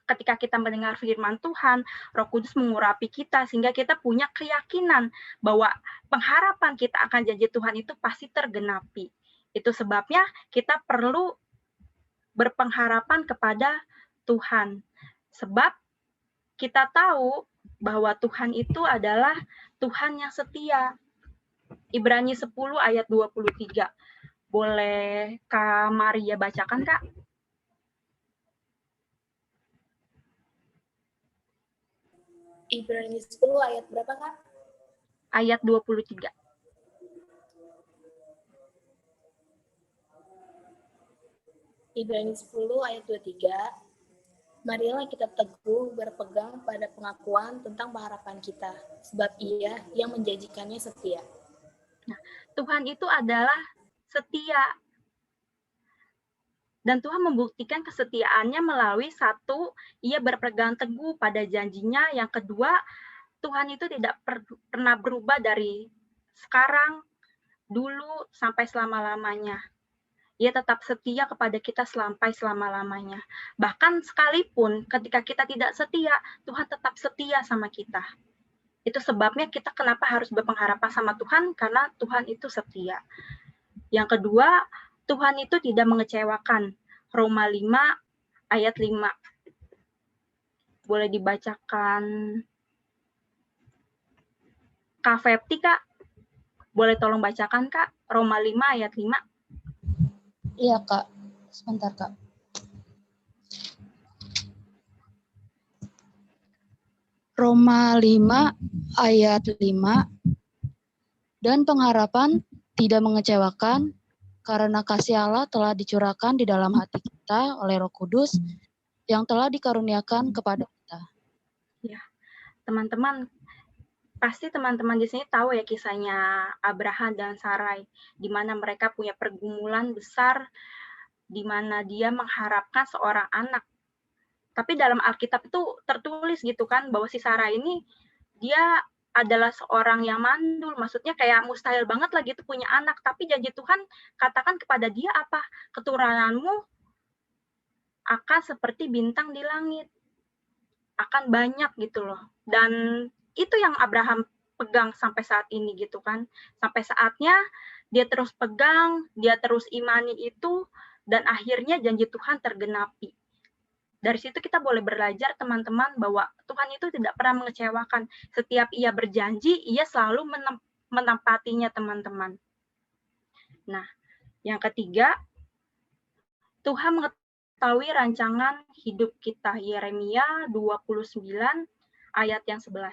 ketika kita mendengar firman Tuhan, Roh Kudus mengurapi kita sehingga kita punya keyakinan bahwa pengharapan kita akan janji Tuhan itu pasti tergenapi. Itu sebabnya kita perlu berpengharapan kepada Tuhan. Sebab kita tahu bahwa Tuhan itu adalah Tuhan yang setia. Ibrani 10 ayat 23. Boleh Kak Maria bacakan, Kak? Ibrani 10 ayat berapa, Kak? Ayat 23. Ibrani 10 ayat 23. Marilah kita teguh berpegang pada pengakuan tentang pengharapan kita, sebab Ia yang menjanjikannya setia. Nah, Tuhan itu adalah setia. Dan Tuhan membuktikan kesetiaannya melalui satu, Ia berpegang teguh pada janjinya. Yang kedua, Tuhan itu tidak pernah berubah dari sekarang, dulu, sampai selama-lamanya. Ia tetap setia kepada kita sampai selama-lamanya. Bahkan sekalipun ketika kita tidak setia, Tuhan tetap setia sama kita. Itu sebabnya kita kenapa harus berpengharapan sama Tuhan, karena Tuhan itu setia. Yang kedua, Tuhan itu tidak mengecewakan. Roma 5 ayat 5. Boleh dibacakan Kak Fepti, Kak? Boleh tolong bacakan, Kak? Roma 5 ayat 5. Iya, Kak. Sebentar, Kak. Roma 5 ayat 5. Dan pengharapan tidak mengecewakan karena kasih Allah telah dicurahkan di dalam hati kita oleh Roh Kudus yang telah dikaruniakan kepada kita. Ya, teman-teman, pasti teman-teman di sini tahu ya kisahnya Abraham dan Sarai, di mana mereka punya pergumulan besar, di mana dia mengharapkan seorang anak. Tapi dalam Alkitab itu tertulis gitu kan, bahwa si Sarai ini, dia adalah seorang yang mandul, maksudnya kayak mustahil banget lah gitu punya anak. Tapi janji Tuhan katakan kepada dia apa? Keturunanmu akan seperti bintang di langit. Akan banyak gitu loh. Dan itu yang Abraham pegang sampai saat ini gitu kan. Sampai saatnya dia terus pegang, dia terus imani itu, dan akhirnya janji Tuhan tergenapi. Dari situ kita boleh belajar teman-teman bahwa Tuhan itu tidak pernah mengecewakan. Setiap Ia berjanji, Ia selalu menempatinya teman-teman. Nah, yang ketiga, Tuhan mengetahui rancangan hidup kita. Yeremia 29 ayat yang 11.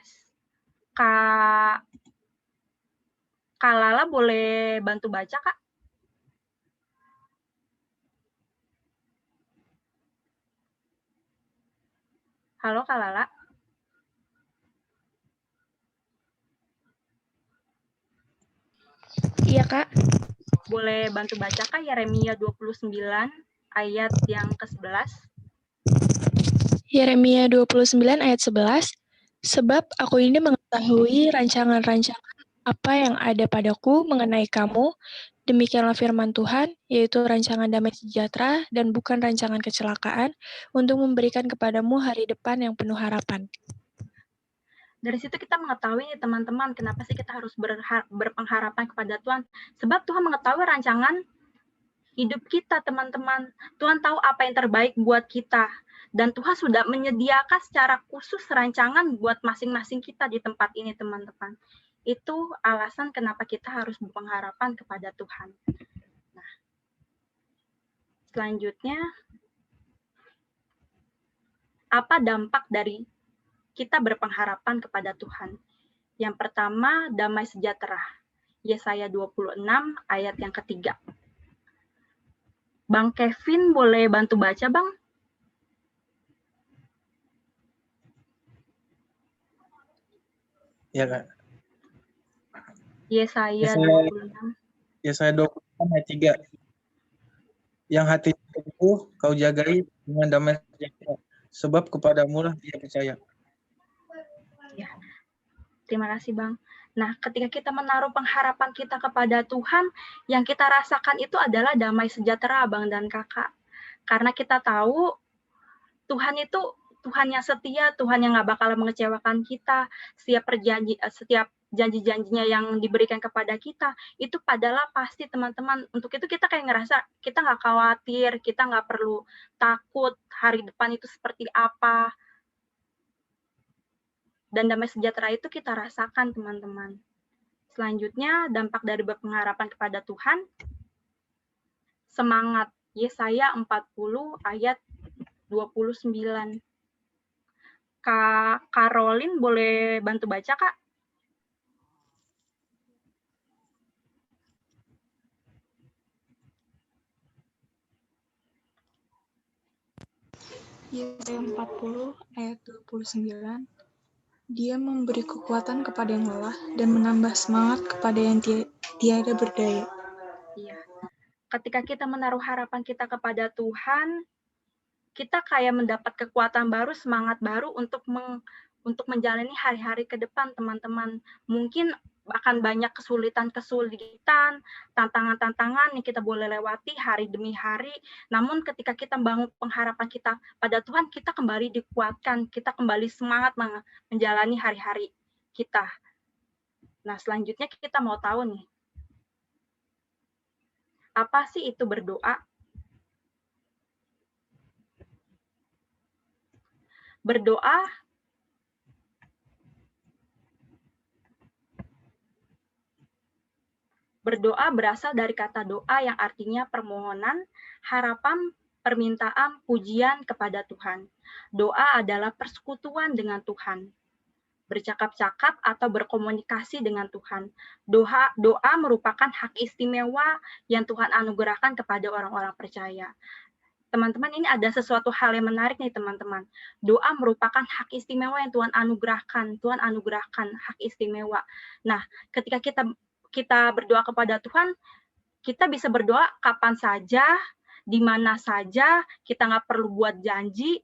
Kak Lala boleh bantu baca, Kak? Halo, Kak Lala. Iya, Kak. Boleh bantu baca, Kak, Yeremia 29 ayat yang ke-11? Yeremia 29 ayat 11. Sebab aku ini mengetahui rancangan-rancangan apa yang ada padaku mengenai kamu, demikianlah firman Tuhan, yaitu rancangan damai sejahtera dan bukan rancangan kecelakaan, untuk memberikan kepadamu hari depan yang penuh harapan. Dari situ kita mengetahui nih teman-teman, kenapa sih kita harus berpengharapan kepada Tuhan. Sebab Tuhan mengetahui rancangan hidup kita, teman-teman. Tuhan tahu apa yang terbaik buat kita. Dan Tuhan sudah menyediakan secara khusus rancangan buat masing-masing kita di tempat ini, teman-teman. Itu alasan kenapa kita harus berpengharapan kepada Tuhan. Nah, selanjutnya, apa dampak dari kita berpengharapan kepada Tuhan? Yang pertama, damai sejahtera. Yesaya 26 ayat yang ketiga. Bang Kevin boleh bantu baca, Bang? Ya, Kak. Yesaya 26. Yesaya 26 ayat 3. Yang hati teguh kau jagai dengan damai sejahtera, sebab kepadamu lah dia percaya. Ya, terima kasih Bang. Nah, ketika kita menaruh pengharapan kita kepada Tuhan, yang kita rasakan itu adalah damai sejahtera, Bang dan Kakak. Karena kita tahu Tuhan itu Tuhan yang setia, Tuhan yang nggak bakal mengecewakan kita. Setiap janji-janjinya yang diberikan kepada kita, itu adalah pasti, teman-teman. Untuk itu kita kayak ngerasa kita nggak khawatir, kita nggak perlu takut hari depan itu seperti apa. Dan damai sejahtera itu kita rasakan, teman-teman. Selanjutnya, dampak dari berpengharapan kepada Tuhan, semangat. Yesaya 40 ayat 29. Kak Caroline boleh bantu baca, Kak? Yesaya 40 ayat 29. Dia memberi kekuatan kepada yang lelah dan menambah semangat kepada yang tiada berdaya. Iya. Ketika kita menaruh harapan kita kepada Tuhan, kita kayak mendapat kekuatan baru, semangat baru untuk menjalani hari-hari ke depan, teman-teman. Mungkin akan banyak kesulitan-kesulitan, tantangan-tantangan yang kita boleh lewati hari demi hari. Namun ketika kita bangun pengharapan kita pada Tuhan, kita kembali dikuatkan, kita kembali semangat menjalani hari-hari kita. Nah, selanjutnya kita mau tahu nih, apa sih itu berdoa? Berdoa berasal dari kata doa yang artinya permohonan, harapan, permintaan, pujian kepada Tuhan. Doa adalah persekutuan dengan Tuhan. Bercakap-cakap atau berkomunikasi dengan Tuhan. Doa merupakan hak istimewa yang Tuhan anugerahkan kepada orang-orang percaya. Teman-teman, ini ada sesuatu hal yang menarik nih, teman-teman. Doa merupakan hak istimewa yang Tuhan anugerahkan. Tuhan anugerahkan hak istimewa. Nah, ketika kita berdoa kepada Tuhan, kita bisa berdoa kapan saja, di mana saja, kita nggak perlu buat janji.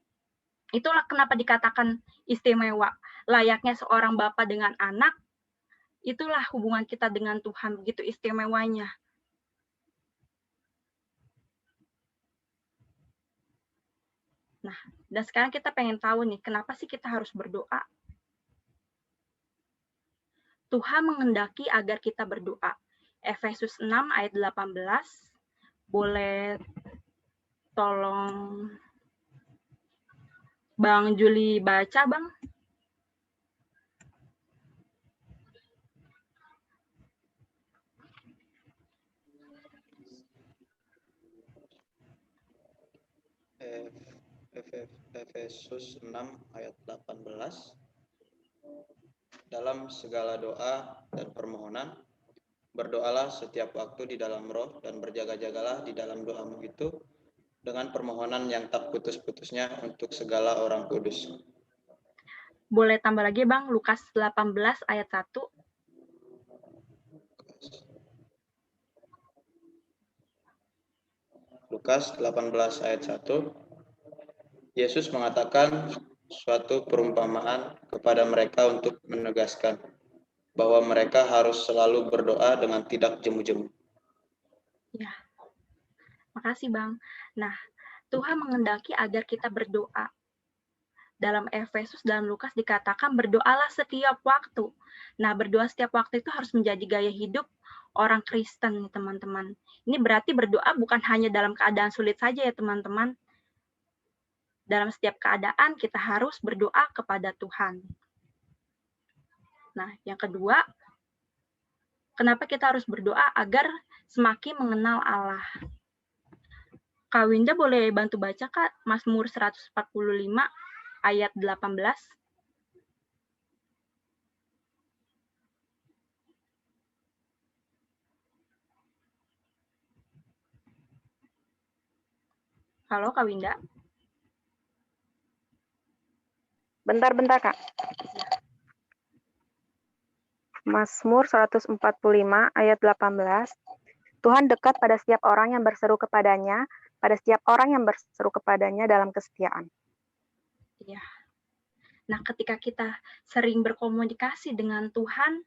Itulah kenapa dikatakan istimewa. Layaknya seorang bapak dengan anak, itulah hubungan kita dengan Tuhan, begitu istimewanya. Nah, dan sekarang kita pengen tahu nih, kenapa sih kita harus berdoa? Tuhan menghendaki agar kita berdoa. Efesus 6 ayat 18. Boleh tolong Bang Juli baca, Bang? Efesus 6 ayat 18. Dalam segala doa dan permohonan, berdoalah setiap waktu di dalam roh dan berjaga-jagalah di dalam doamu itu dengan permohonan yang tak putus-putusnya untuk segala orang kudus. Boleh tambah lagi, Bang, Lukas 18 ayat 1. Lukas 18 ayat 1. Yesus mengatakan suatu perumpamaan kepada mereka untuk menegaskan bahwa mereka harus selalu berdoa dengan tidak jemu-jemu. Ya, makasih Bang. Nah, Tuhan menghendaki agar kita berdoa. Dalam Efesus dan Lukas dikatakan berdoalah setiap waktu. Nah, berdoa setiap waktu itu harus menjadi gaya hidup orang Kristen, nih, teman-teman. Ini berarti berdoa bukan hanya dalam keadaan sulit saja ya, teman-teman. Dalam setiap keadaan kita harus berdoa kepada Tuhan. Nah, yang kedua, kenapa kita harus berdoa? Agar semakin mengenal Allah. Kak Winda boleh bantu baca, Kak, Mazmur 145 ayat 18. Halo, Kak Winda. Bentar, Kak. Mazmur 145 ayat 18. Tuhan dekat pada setiap orang yang berseru kepadanya, pada setiap orang yang berseru kepadanya dalam kesetiaan. Ya. Nah, ketika kita sering berkomunikasi dengan Tuhan,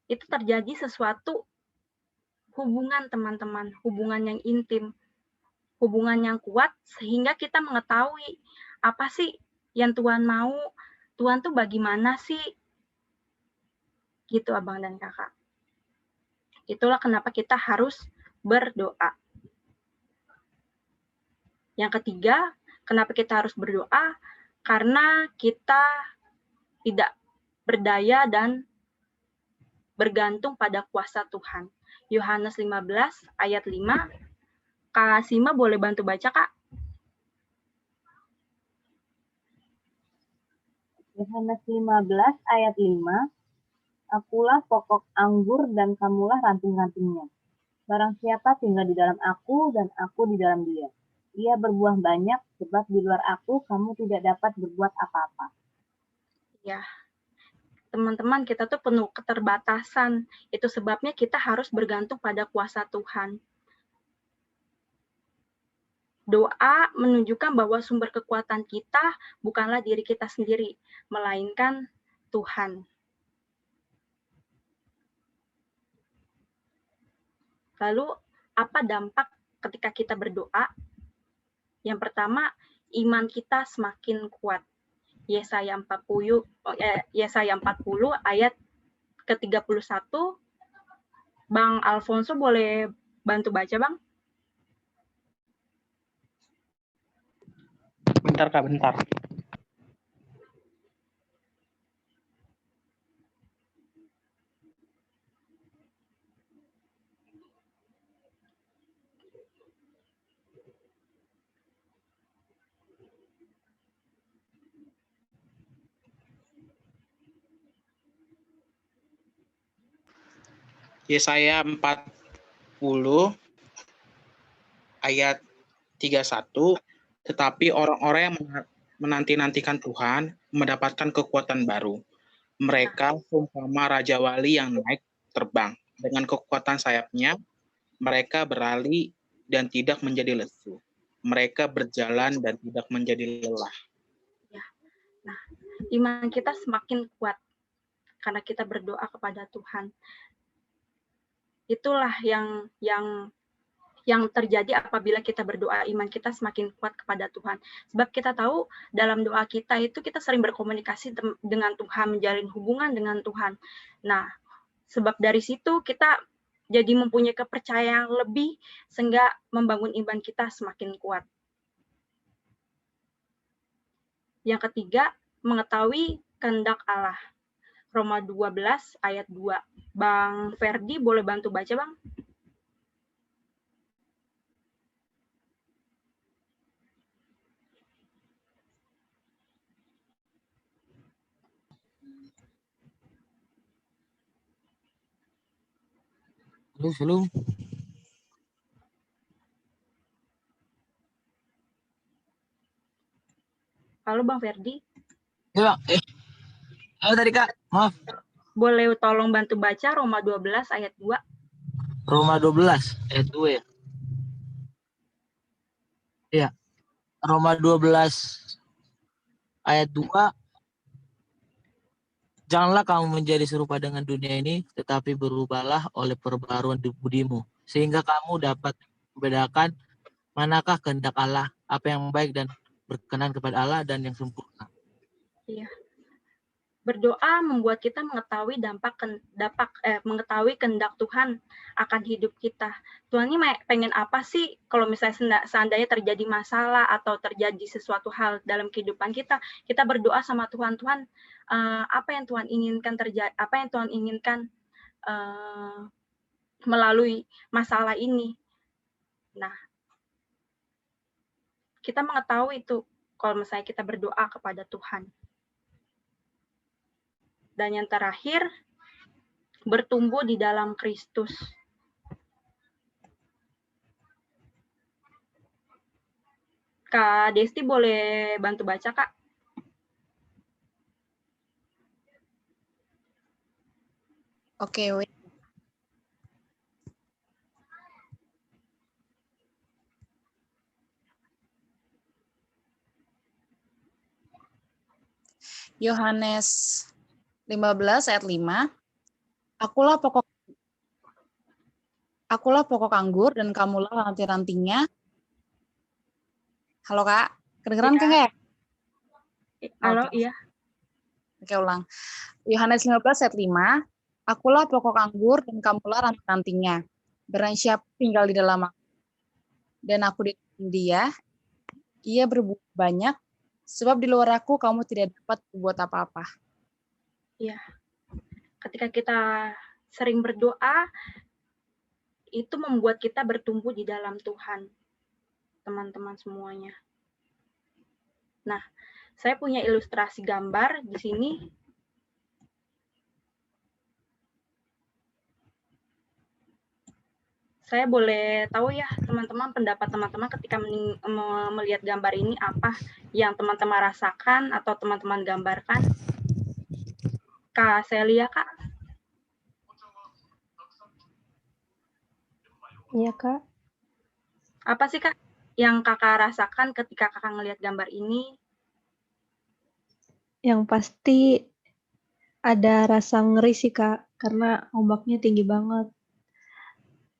itu terjadi sesuatu hubungan, teman-teman, hubungan yang intim, hubungan yang kuat, sehingga kita mengetahui apa sih yang Tuhan mau, Tuhan tuh bagaimana sih, gitu Abang dan Kakak. Itulah kenapa kita harus berdoa. Yang ketiga, kenapa kita harus berdoa? Karena kita tidak berdaya dan bergantung pada kuasa Tuhan. Yohanes 15 ayat 5. Kak Sima boleh bantu baca, Kak? Yohanes 15 ayat 5. Akulah pokok anggur dan kamulah ranting-rantingnya. Barang siapa tinggal di dalam aku dan aku di dalam dia, ia berbuah banyak, sebab di luar aku kamu tidak dapat berbuat apa-apa. Ya, teman-teman, kita tuh penuh keterbatasan. Itu sebabnya kita harus bergantung pada kuasa Tuhan. Doa menunjukkan bahwa sumber kekuatan kita bukanlah diri kita sendiri, melainkan Tuhan. Lalu, apa dampak ketika kita berdoa? Yang pertama, iman kita semakin kuat. Yesaya 40 ayat ke-31. Bang Alfonso boleh bantu baca, Bang? Bentar, Kak, bentar. Yesaya 40 ayat 31, tetapi orang-orang yang menanti-nantikan Tuhan mendapatkan kekuatan baru. Mereka seumpama Raja Wali yang naik terbang. Dengan kekuatan sayapnya, mereka berlari dan tidak menjadi lesu. Mereka berjalan dan tidak menjadi lelah. Ya. Nah, iman kita semakin kuat karena kita berdoa kepada Tuhan. Itulah yang terjadi apabila kita berdoa, iman kita semakin kuat kepada Tuhan. Sebab kita tahu dalam doa kita itu kita sering berkomunikasi dengan Tuhan, menjalin hubungan dengan Tuhan. Nah, sebab dari situ kita jadi mempunyai kepercayaan lebih sehingga membangun iman kita semakin kuat. Yang ketiga, mengetahui kehendak Allah. Roma 12 ayat 2. Bang Ferdi boleh bantu baca, Bang? Halo. Halo, Bang Ferdi. Ya, Bang. Halo tadi, Kak. Maaf. Boleh tolong bantu baca Roma 12 ayat 2? Roma 12 ayat 2 ya? Iya. Roma 12 ayat 2. Janganlah kamu menjadi serupa dengan dunia ini, tetapi berubahlah oleh perbaharuan budimu, sehingga kamu dapat membedakan manakah kehendak Allah, apa yang baik dan berkenan kepada Allah dan yang sempurna. Iya. Berdoa membuat kita mengetahui mengetahui kehendak Tuhan akan hidup kita. Tuhan ini pengen apa sih kalau misalnya seandainya terjadi masalah atau terjadi sesuatu hal dalam kehidupan kita berdoa sama Tuhan, Tuhan apa yang Tuhan inginkan terjadi, apa yang Tuhan inginkan melalui masalah ini. Nah, kita mengetahui itu kalau misalnya kita berdoa kepada Tuhan. Dan yang terakhir, bertumbuh di dalam Kristus. Kak Desti boleh bantu baca, Kak? Oke, wait. Yohanes 15 ayat 5. Akulah pokok anggur dan kamulah ranting-rantingnya. Halo Kak, kedengeran kan nggak ya? Halo, Oke. iya. Oke, ulang. Yohanes 15 ayat 5. Akulah pokok anggur dan kamulah ranting-rantingnya. Barang siapa tinggal di dalam aku dan aku di dalam dia, ia berbuah banyak, sebab di luar aku kamu tidak dapat berbuat apa-apa. Iya. Ketika kita sering berdoa, itu membuat kita bertumbuh di dalam Tuhan, teman-teman semuanya. Nah, saya punya ilustrasi gambar di sini. Saya boleh tahu ya, teman-teman, pendapat teman-teman ketika melihat gambar ini apa yang teman-teman rasakan atau teman-teman gambarkan? Kak Celia, Kak? Iya, Kak. Apa sih, Kak, yang Kakak rasakan ketika Kakak ngelihat gambar ini? Yang pasti ada rasa ngeri sih, Kak, karena ombaknya tinggi banget.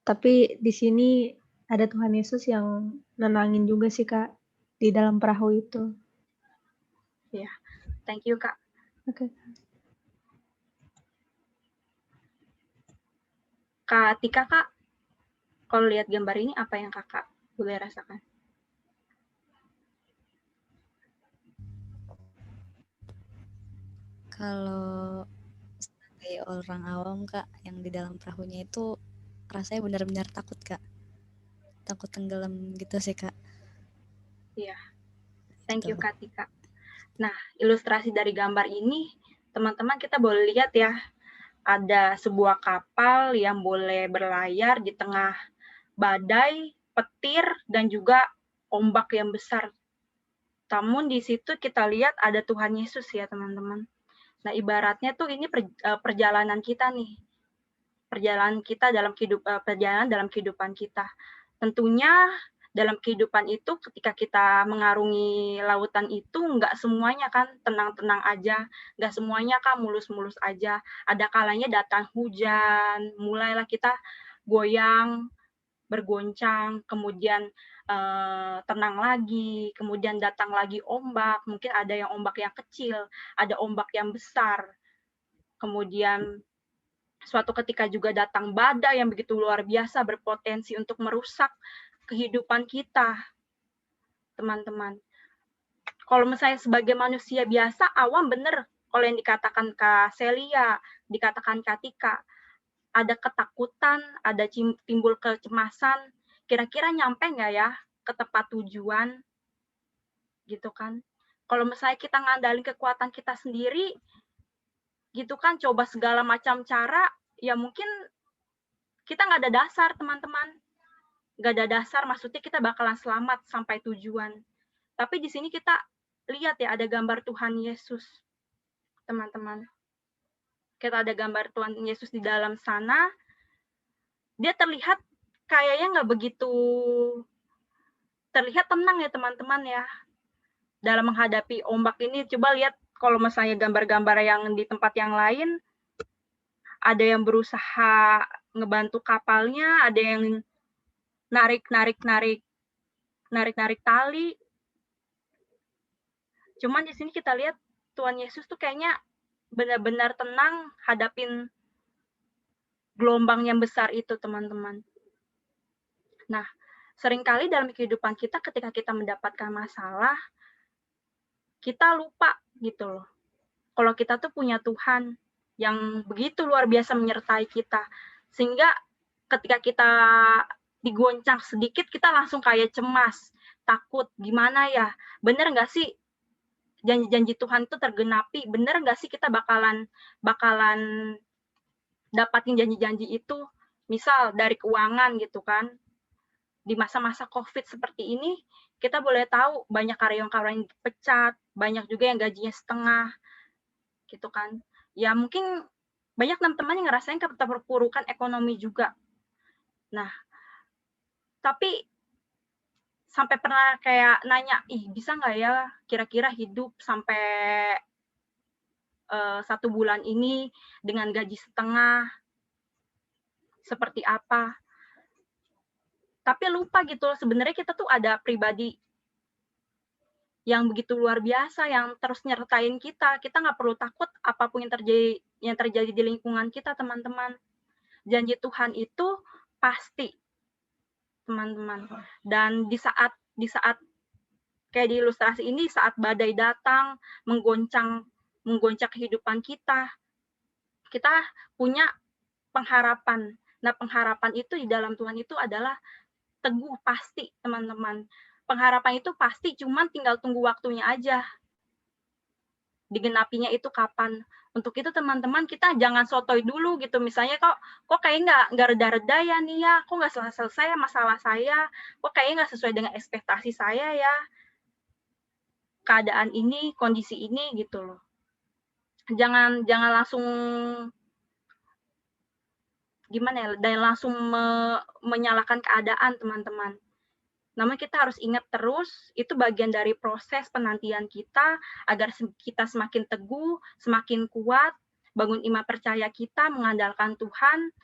Tapi di sini ada Tuhan Yesus yang nenangin juga sih, Kak, di dalam perahu itu. Ya, thank you, Kak. Oke. Kak Tika, Kak, kalau lihat gambar ini apa yang Kakak boleh rasakan? Kalau sebagai orang awam, Kak, yang di dalam perahunya itu rasanya benar-benar takut, Kak. Takut tenggelam gitu sih, Kak. Iya, thank you, Kak Tika. Nah, ilustrasi dari gambar ini, teman-teman kita boleh lihat ya, ada sebuah kapal yang boleh berlayar di tengah badai, petir, dan juga ombak yang besar. Namun di situ kita lihat ada Tuhan Yesus ya, teman-teman. Nah, ibaratnya tuh ini perjalanan kita nih. Perjalanan dalam kehidupan kita. Tentunya dalam kehidupan itu ketika kita mengarungi lautan itu nggak semuanya kan tenang-tenang aja, nggak semuanya kan mulus-mulus aja. Ada kalanya datang hujan, mulailah kita goyang, bergoncang, kemudian tenang lagi, kemudian datang lagi ombak, mungkin ada yang ombak yang kecil, ada ombak yang besar, kemudian suatu ketika juga datang badai yang begitu luar biasa berpotensi untuk merusak kehidupan kita, teman-teman. Kalau misalnya sebagai manusia biasa, awam bener, kalau yang dikatakan Kak Celia, dikatakan Kak Tika, ada ketakutan, ada timbul kecemasan, kira-kira nyampe nggak ya ke tempat tujuan, gitu kan. Kalau misalnya kita ngandalin kekuatan kita sendiri, gitu kan, coba segala macam cara, ya mungkin kita nggak ada dasar, teman-teman. Nggak ada dasar, maksudnya kita bakalan selamat sampai tujuan. Tapi di sini kita lihat ya, ada gambar Tuhan Yesus, teman-teman. Kita ada gambar Tuhan Yesus di dalam sana, dia terlihat kayaknya nggak begitu terlihat tenang ya, teman-teman ya. Dalam menghadapi ombak ini, coba lihat kalau misalnya gambar-gambar yang di tempat yang lain, ada yang berusaha ngebantu kapalnya, ada yang narik tali. Cuman di sini kita lihat Tuhan Yesus tuh kayaknya benar-benar tenang hadapin gelombang yang besar itu, teman-teman. Nah, seringkali dalam kehidupan kita ketika kita mendapatkan masalah, kita lupa gitu loh. Kalau kita tuh punya Tuhan yang begitu luar biasa menyertai kita. Sehingga ketika kita digoncang sedikit, kita langsung kayak cemas, takut, gimana ya? Bener nggak sih janji-janji Tuhan itu tergenapi? Bener nggak sih kita bakalan dapatin janji-janji itu? Misal dari keuangan gitu kan. Di masa-masa COVID seperti ini, kita boleh tahu banyak karyawan-karyawan yang dipecat, banyak juga yang gajinya setengah, gitu kan. Ya mungkin banyak teman-teman yang ngerasain keterpurukan ekonomi juga. Nah, tapi sampai pernah kayak nanya, ih bisa nggak ya kira-kira hidup sampai 1 bulan ini dengan gaji setengah, seperti apa. Tapi lupa gitu, sebenarnya kita tuh ada pribadi yang begitu luar biasa, yang terus nyertain kita. Kita nggak perlu takut apapun yang terjadi di lingkungan kita, teman-teman. Janji Tuhan itu pasti, teman-teman. Dan di saat kayak di ilustrasi ini, saat badai datang, menggoncang kehidupan kita punya pengharapan. Nah, pengharapan itu di dalam Tuhan itu adalah teguh, pasti, teman-teman. Pengharapan itu pasti, cuman tinggal tunggu waktunya aja. Digenapinya itu kapan. Untuk itu, teman-teman, kita jangan sotoy dulu gitu. Misalnya, kok kayak nggak reda-reda ya nih ya, kok nggak selesai ya masalah saya, kok kayaknya nggak sesuai dengan ekspektasi saya ya, keadaan ini, kondisi ini, gitu loh. Jangan langsung gimana ya, dan langsung menyalahkan keadaan, teman-teman. Namun kita harus ingat terus, itu bagian dari proses penantian kita, agar kita semakin teguh, semakin kuat, bangun iman percaya kita, mengandalkan Tuhan,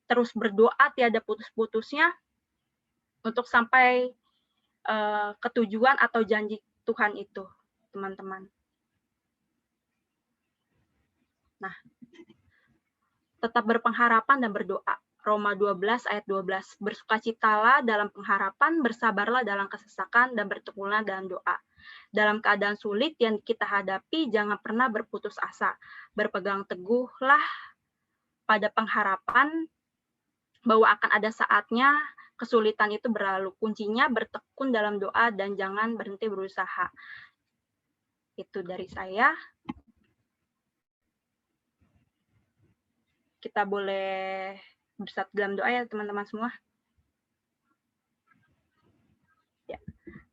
terus berdoa tiada putus-putusnya, untuk sampai ke tujuan atau janji Tuhan itu, teman-teman. Nah, tetap berpengharapan dan berdoa. Roma 12 ayat 12. Bersukacitalah dalam pengharapan, bersabarlah dalam kesesakan, dan bertekunlah dalam doa. Dalam keadaan sulit yang kita hadapi, jangan pernah berputus asa. Berpegang teguhlah pada pengharapan bahwa akan ada saatnya kesulitan itu berlalu. Kuncinya bertekun dalam doa dan jangan berhenti berusaha. Itu dari saya. Kita boleh bersatu dalam doa ya teman-teman semua. Ya,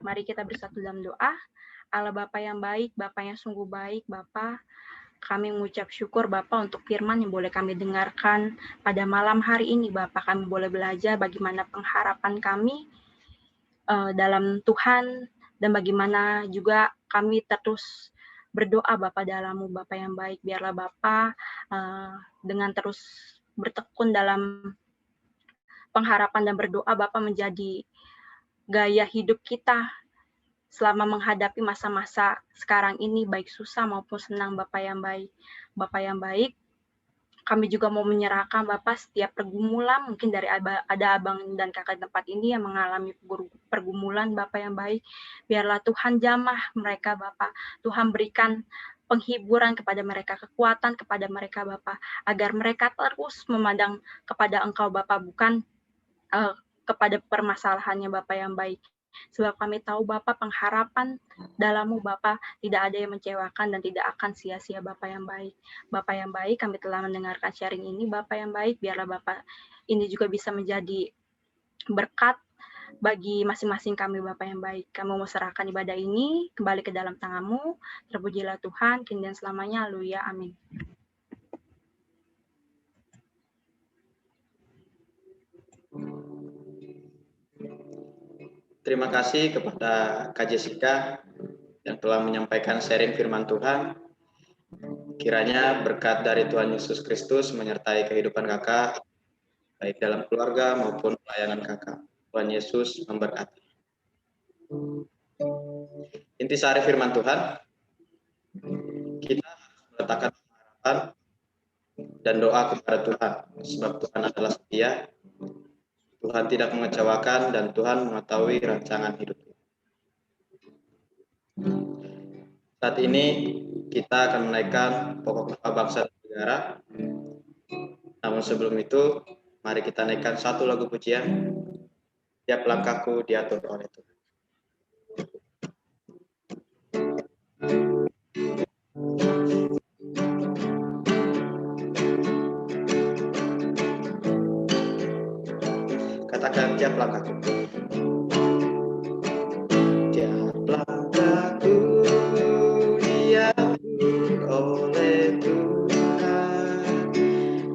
mari kita bersatu dalam doa. Allah Bapa yang baik, Bapa yang sungguh baik, Bapa, kami mengucap syukur Bapa untuk firman yang boleh kami dengarkan pada malam hari ini, Bapa. Kami boleh belajar bagaimana pengharapan kami dalam Tuhan, dan bagaimana juga kami terus berdoa Bapa dalam-Mu, Bapa yang baik. Biarlah Bapa dengan terus bertekun dalam pengharapan dan berdoa Bapa menjadi gaya hidup kita selama menghadapi masa-masa sekarang ini, baik susah maupun senang, Bapa yang baik. Bapa yang baik, kami juga mau menyerahkan Bapa setiap pergumulan, mungkin dari ada abang dan kakak di tempat ini yang mengalami pergumulan, Bapa yang baik. Biarlah Tuhan jamah mereka, Bapa. Tuhan berikan penghiburan kepada mereka, kekuatan kepada mereka, Bapa, agar mereka terus memandang kepada Engkau, Bapa, bukan kepada permasalahannya, Bapa yang baik. Sebab kami tahu Bapa, pengharapan dalam-Mu Bapa tidak ada yang mengecewakan dan tidak akan sia-sia, Bapa yang baik. Bapa yang baik, kami telah mendengarkan sharing ini, Bapa yang baik. Biarlah Bapa ini juga bisa menjadi berkat bagi masing-masing kami, Bapa yang baik. Kami mau serahkan ibadah ini kembali ke dalam tangan-Mu. Terpujilah Tuhan, kini dan selamanya. Haleluya. Amin. Terima kasih kepada Kak Jessica yang telah menyampaikan sharing firman Tuhan. Kiranya berkat dari Tuhan Yesus Kristus menyertai kehidupan kakak, baik dalam keluarga maupun pelayanan kakak. Tuhan Yesus memberkati. Intisari firman Tuhan, kita harus meletakkan harapan dan doa kepada Tuhan, sebab Tuhan adalah setia. Tuhan tidak mengecewakan dan Tuhan mengetahui rancangan hidup. Saat ini kita akan menaikkan pokok doa bangsa dan negara. Namun sebelum itu, mari kita naikkan satu lagu pujian. Tiap langkahku diatur oleh Tuhan. Katakan tiap langkahku. Tiap oleh Tuhan,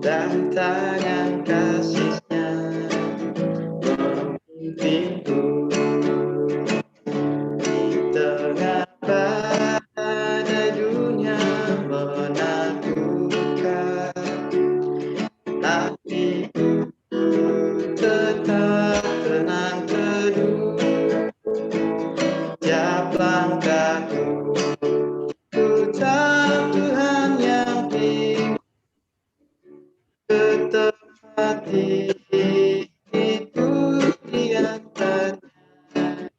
dan tangan kasih-Nya memimpinku di tengah badai dunia menakutkan, hatiku tetap tenang teduh. Tiap langkahku ucap Tuhan yang pimpin, ke tempat itu diantaranya,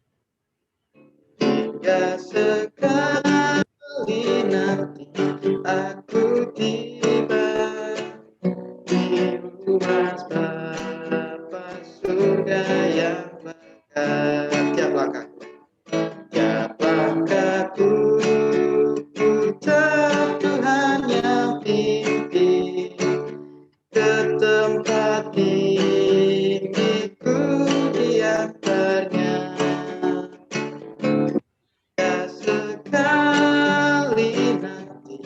hingga sekali nanti aku tiba di rumah Bapa surga yang bakal. Tiap langkahku ucap Tuhan yang pimpin, ke tempat tinggiku diantarnya, hingga sekali nanti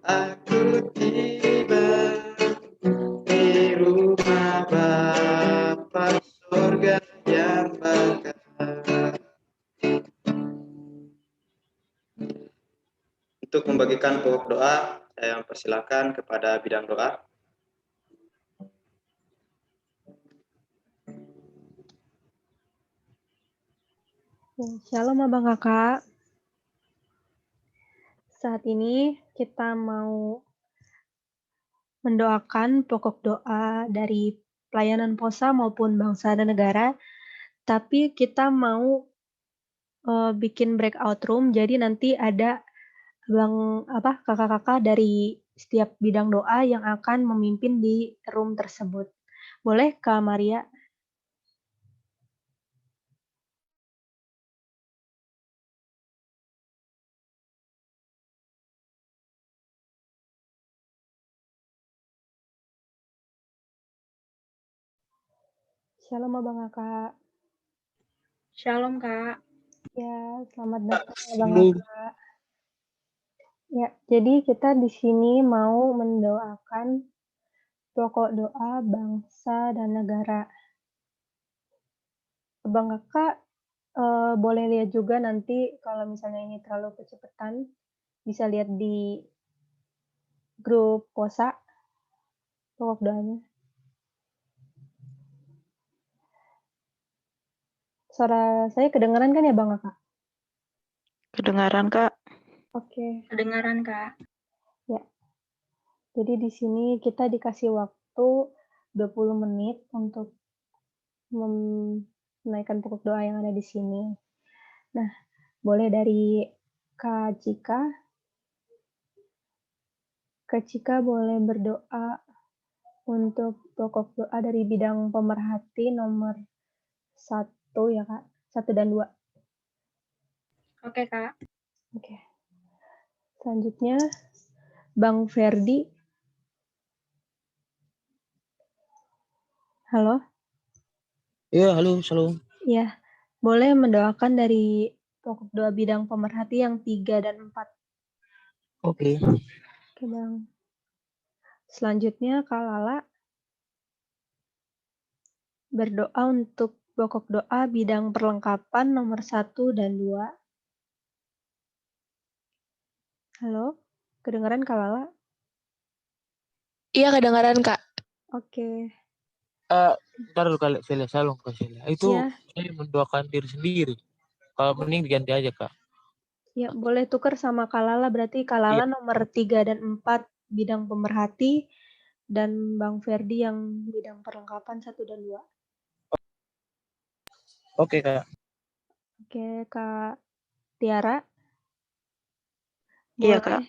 aku tiba di rumah Bapa surga yang bakal. Untuk membagikan pokok doa, saya mempersilakan kepada bidang doa. Shalom Abang Kakak. Saat ini kita mau mendoakan pokok doa dari pelayanan POSA maupun bangsa dan negara, tapi kita mau bikin breakout room, jadi nanti ada kakak-kakak dari setiap bidang doa yang akan memimpin di room tersebut. Boleh Kak Maria? Shalom Abang Kakak. Shalom, Kak. Ya, selamat datang Abang Kakak. Ya, jadi kita di sini mau mendoakan pokok doa bangsa dan negara. Abang Kakak boleh lihat juga nanti kalau misalnya ini terlalu kecepatan, bisa lihat di grup POSA pokok doanya. Suara saya kedengaran kan ya Bang Kakak? Kedengaran, Kak. Oke. Kedengaran, Kak. Ya. Jadi di sini kita dikasih waktu 20 menit untuk menaikkan pokok doa yang ada di sini. Nah, boleh dari Kak Cika. Kak Cika boleh berdoa untuk pokok doa dari bidang pemerhati nomor 1 ya Kak, 1 dan 2. Oke, Kak. Oke. Selanjutnya, Bang Ferdi. Halo? Iya, halo, shalom. Ya, boleh mendoakan dari pokok doa bidang pemerhati yang 3 dan 4. Oke. Oke, Bang. Selanjutnya, Kak Lala. Berdoa untuk pokok doa bidang perlengkapan nomor 1 dan 2. Halo? Kedengaran Kak Lala? Iya, kedengaran, Kak. Oke. Ntar dulu kali Celia, shalom Kak Celia. Itu Ya. saya mendoakan diri sendiri. Kalau mending diganti aja, Kak. Ya, boleh tukar sama Kak Lala. Berarti Kak Lala nomor 3 dan 4 bidang pemerhati, dan Bang Ferdi yang bidang perlengkapan 1 dan 2. Oke, Kak. Oke, Kak Tiara. Iya, Boleh Kak.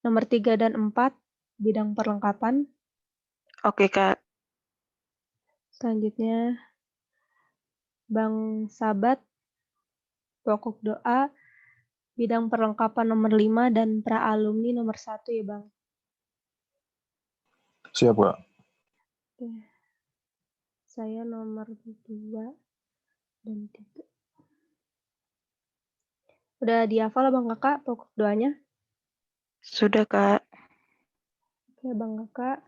nomor 3 dan 4 bidang perlengkapan. Oke, Kak. Selanjutnya, Bang Sabat, pokok doa bidang perlengkapan nomor 5 dan pra-alumni nomor 1 ya Bang. Siap, Kak. Oke. Saya nomor 2 dan 3. Udah dihafal Bang Kakak pokok doanya? Siap, Kak. Oke. Selanjutnya, Bang Ferdi, pokok doa bidang perlengkapan nomor 6 dan 7. Halo? Kedengaran Kak Lala? Kedengaran, Kak. Sudah, Kak. Oke, Bang Kakak.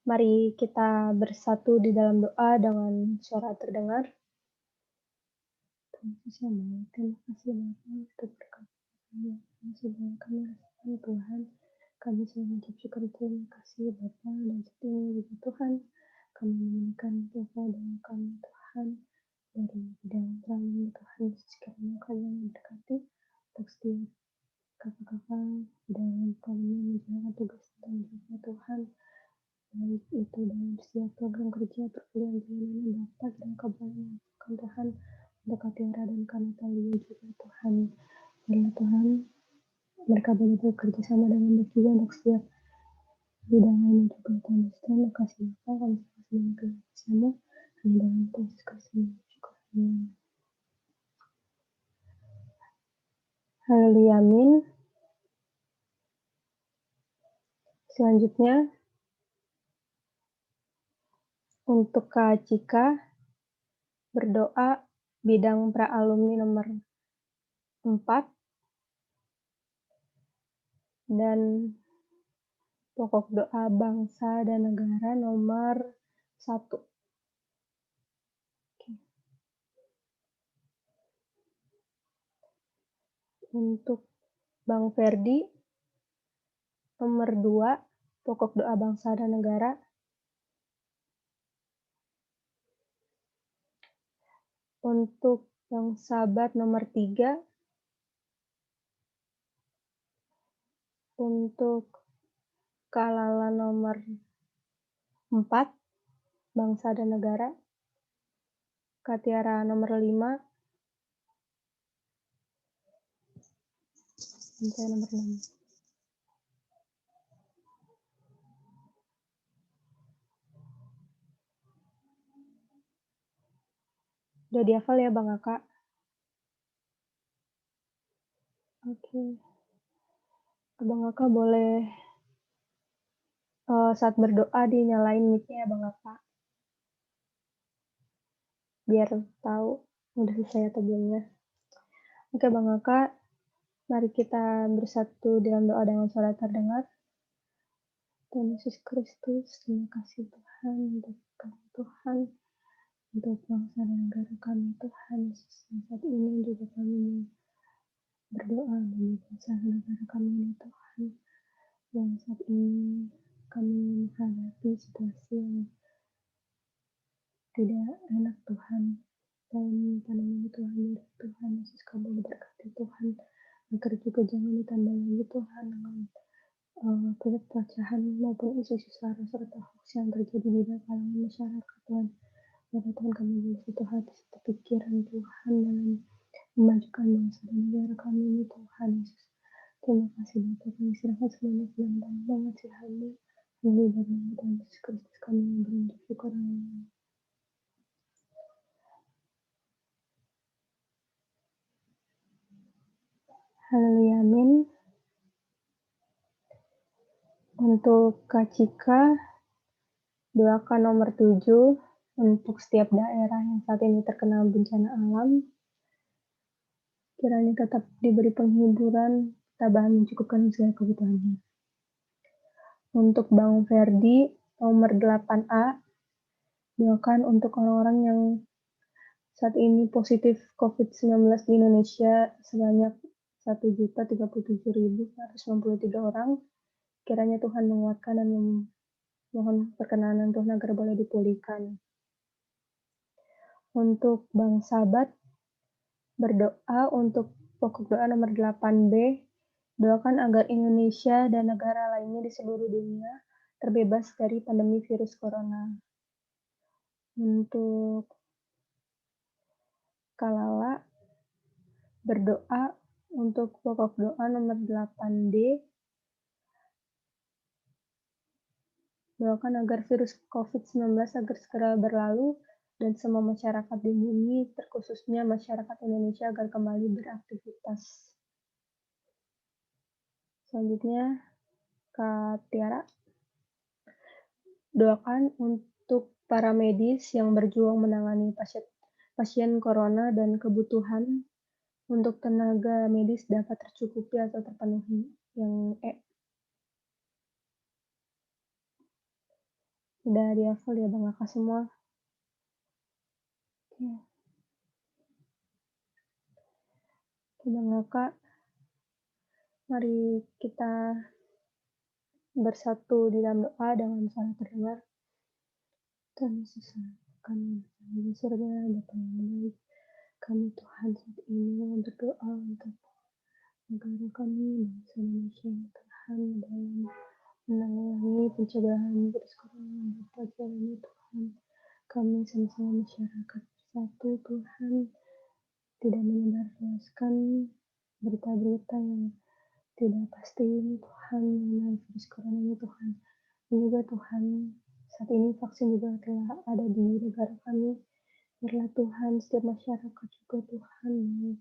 Mari kita bersatu di dalam doa dengan suara terdengar. Terima kasih Bapa untuk berkat kami. Terima kasih Bapa kami rasakan Tuhan. Kami selalu mengucap syukur terima kasih Bapa dan setia juga Tuhan. Kami menaikkan Bapa dan kami Tuhan dari bidang terang Tuhan sekiranya kami memberkati untuk setiap kakak-kakak dalam kami menjalankan tugas tanggung jawab Tuhan, baik itu dalam setiap program kerja perkuliahan pelayanan dapat dan kebaikan Tuhan untuk Katiara dan Kanatalia juga Tuhan. Bila Tuhan mereka boleh bekerja sama dengan baik juga untuk setiap bidang lain juga Tuhan. Terima kasih Bapak, kami serahkan dengan kebesamu hanya dalam Yesus Kristus. Syukur. Amin. Haleluya, amin. Selanjutnya untuk Kak Cika berdoa bidang pra-alumni nomor 4 dan pokok doa bangsa dan negara nomor 1. Untuk Bang Ferdi nomor 2 pokok doa bangsa dan negara. Untuk Bang Sabat nomor 3. Untuk Kalala nomor 4 bangsa dan negara. Katiara nomor 5. Dan saya nomor 6. Udah dihafal ya Bang Kakak? Oke. Bang Kakak boleh saat berdoa dinyalain mic-nya ya Bang Kakak. Biar tahu udah selesai atau belumnya. Oke Bang Kakak, mari kita bersatu dalam doa dengan suara terdengar. Tuhan Yesus Kristus, terima kasih Tuhan untuk kami Tuhan, untuk bangsa dan negara kami Tuhan Yesus. Saat ini juga kami berdoa bagi bangsa dan negara kami ini Tuhan. Yang saat ini kami menghadapi situasi yang tidak enak Tuhan. Dalam pandemi ini Tuhan Yesus kami berkati Tuhan. Agar juga jangan ditambah lagi Tuhan dengan perpecahan maupun isu-isu sara serta hoax yang terjadi di dalam kalangan masyarakat Tuhan. Pada Tuhan kami bersatu hati serta pikiran Tuhan dalam memajukan bangsa dan negara kami ini Tuhan Yesus. Terima kasih Bapak, kami serahkan semuanya ke dalam banget si hamba. Ini dari nama Tuhan Yesus Kristus kami berunjuk syukur. Amin. Haleluya, amin. Untuk Kak Cika, doakan nomor 7 untuk setiap daerah yang saat ini terkena bencana alam. Kiranya tetap diberi penghiburan, tabahan mencukupkan segala kebutuhannya. Untuk Bang Ferdi, nomor 8A, doakan untuk orang-orang yang saat ini positif COVID-19 di Indonesia sebanyak 1.037.493 orang. Kiranya Tuhan menguatkan dan mohon perkenanan Tuhan agar boleh dipulihkan. Untuk Bang Sabat, berdoa untuk pokok doa nomor 8B, doakan agar Indonesia dan negara lainnya di seluruh dunia terbebas dari pandemi virus corona. Untuk Kalala, berdoa untuk pokok doa nomor 8D, doakan agar virus COVID-19 agar segera berlalu dan semua masyarakat di bumi, terkhususnya masyarakat Indonesia agar kembali beraktivitas. Selanjutnya, Kak Tiara, doakan untuk para medis yang berjuang menangani pasien corona dan kebutuhan untuk tenaga medis dapat tercukupi atau terpenuhi. yang udah dihafal ya Bang Kakak semua. Oke Bang Kakak, mari kita bersatu di dalam doa dengan suara terdengar. Tuhan Yesus, kami di surga, Bapa yang baik, kami Tuhan saat ini berdoa untuk negara kami, bangsa Indonesia, Tuhan, dalam menangani pencegahan virus corona berbagai ini Tuhan. Kami sama-sama masyarakat bersatu Tuhan, tidak menyebarluaskan berita-berita yang tidak pasti ini Tuhan mengenai virus corona ini Tuhan. Dan juga Tuhan, saat ini vaksin juga telah ada di negara kami. Biarlah Tuhan setiap masyarakat juga Tuhan yang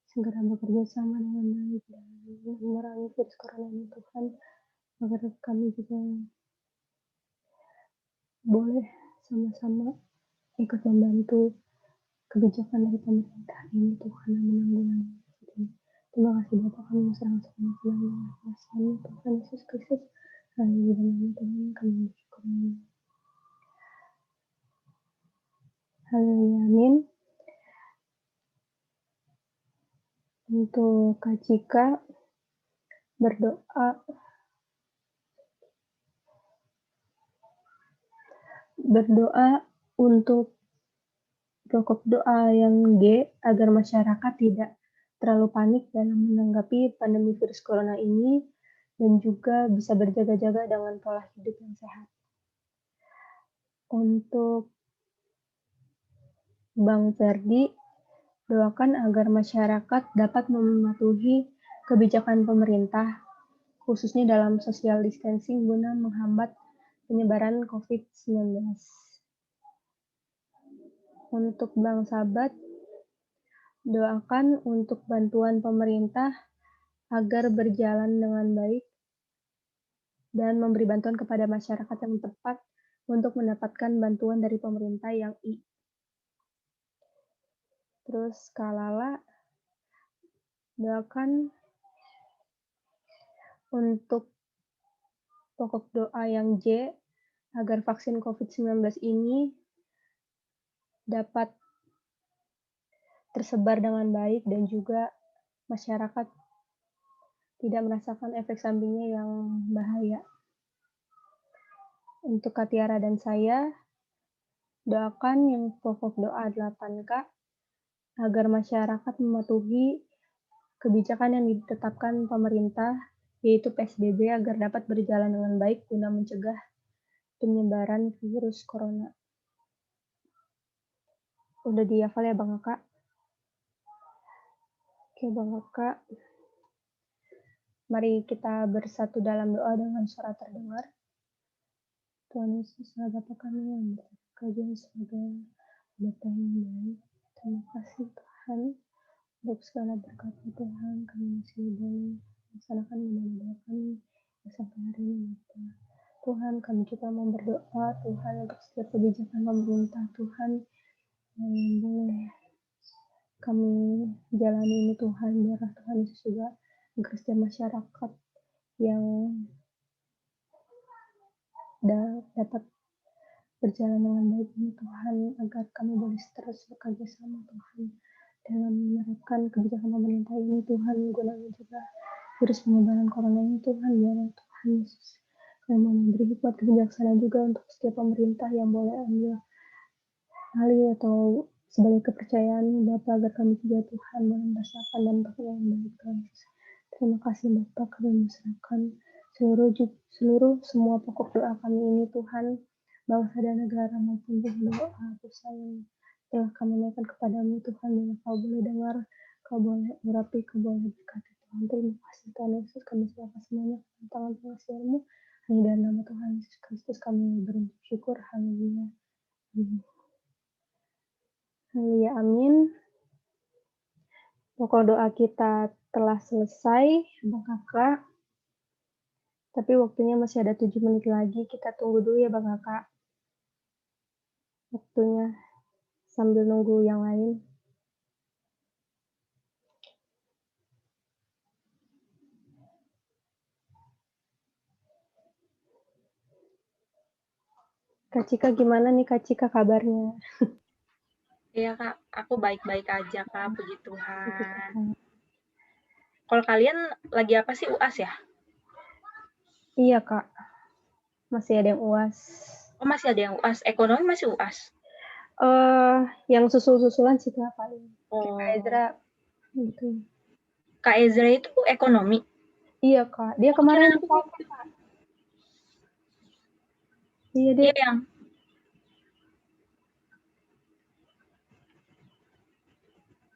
segera bekerja sama dengan baik dalam memerangi virus corona ini Tuhan, agar kami juga boleh sama-sama ikut membantu kebijakan dari pemerintah ini Tuhan yang menanggulangi ini. Terima kasih Bapak, kami serahkan semua kemenangan atas nama Tuhan Yesus Kristus. Haleluya, dalam Tuhan kami bersyukur. Haleluya, amin. Untuk Kak Cika berdoa untuk pokok doa yang G, agar masyarakat tidak terlalu panik dalam menanggapi pandemi virus corona ini dan juga bisa berjaga-jaga dengan pola hidup yang sehat. Untuk Bang Ferdi, doakan agar masyarakat dapat mematuhi kebijakan pemerintah, khususnya dalam social distancing guna menghambat penyebaran COVID-19. Untuk Bang Sabat, doakan untuk bantuan pemerintah agar berjalan dengan baik dan memberi bantuan kepada masyarakat yang tepat untuk mendapatkan bantuan dari pemerintah yang Terus Kak Lala, doakan untuk pokok doa yang J, agar vaksin COVID-19 ini dapat tersebar dengan baik dan juga masyarakat tidak merasakan efek sampingnya yang bahaya. Untuk Kak Tiara dan saya, doakan yang pokok doa 8K, agar masyarakat mematuhi kebijakan yang ditetapkan pemerintah, yaitu PSBB, agar dapat berjalan dengan baik guna mencegah penyebaran virus corona. Udah dihafal ya Bang Kakak? Oke Bang Kakak, mari kita bersatu dalam doa dengan suara terdengar. Tuhan Yesus, Bapa kami yang bekerja sebagai Bapa yang baik. Terima kasih Tuhan untuk segala berkat Tuhan. Kami masih boleh melaksanakan ibadah kami sampai hari ini Bapak. Tuhan, kami juga mau berdoa Tuhan untuk setiap kebijakan pemerintah Tuhan yang boleh kami jalani ini Tuhan. Biarlah Tuhan Yesus juga agar setiap masyarakat yang dapat berjalan dengan baik ini Tuhan, agar kami boleh terus bekerja sama Tuhan dalam menerapkan kebijakan pemerintah ini Tuhan, guna mencegah virus penyebaran corona ini Tuhan. Biarlah Tuhan Yesus yang memberi hikmat kebijaksanaan juga untuk setiap pemerintah yang boleh ambil alih atau sebagai kepercayaan Bapa, agar kami juga Tuhan boleh merasakan dampak yang baik Tuhan Yesus. Terima kasih Bapa, kami menyerahkan seluruh semua pokok doa kami ini Tuhan, bangsa dan negara maupun doa Tuhan yang telah kami naikkan kepadamu Tuhan. Bila Kau boleh dengar, Kau boleh urapi, Kau boleh berkati Tuhan. Terima kasih Tuhan Yesus, kami serahkan semuanya ke tangan pengasihan-Mu. Hanya dalam nama Tuhan Yesus Kristus kami bersyukur. Haleluya. Haleluya, amin. Pokok doa kita telah selesai, Bang Kakak. Tapi waktunya masih ada 7 menit lagi. Kita tunggu dulu ya Bang Kakak. Waktunya sambil nunggu yang lain. Kak Cika gimana nih Kak Cika kabarnya? Iya Kak, aku baik-baik aja Kak, puji Puji Tuhan. Tuhan. Kalau kalian lagi apa sih, UAS ya? Iya Kak, masih ada yang UAS. Oh masih ada yang UAS, ekonomi masih UAS? Yang susul-susulan sih Kak paling. Kayak Kak Oh. Ezra gitu. Kak Ezra itu ekonomi? Iya Kak, dia kemarin Kak. Iya dia. Iya yang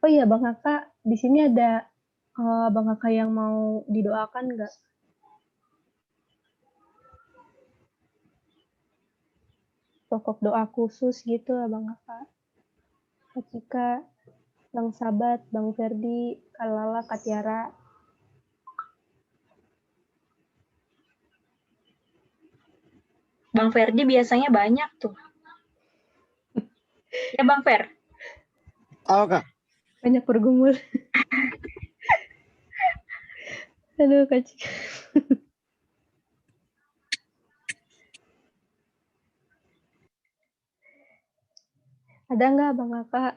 Oh iya Bang Kakak, di sini ada Bang Kakak yang mau didoakan nggak? Pokok doa khusus gitu Bang Kakak. Kak Cika, Bang Sabat, Bang Ferdi, Kak Lala, Kak Tiara. Bang Ferdi biasanya banyak tuh. Ya Bang Fer? Oh Kak. Banyak bergumul. Aduh Kak Cika. Ada nggak Bang Kakak?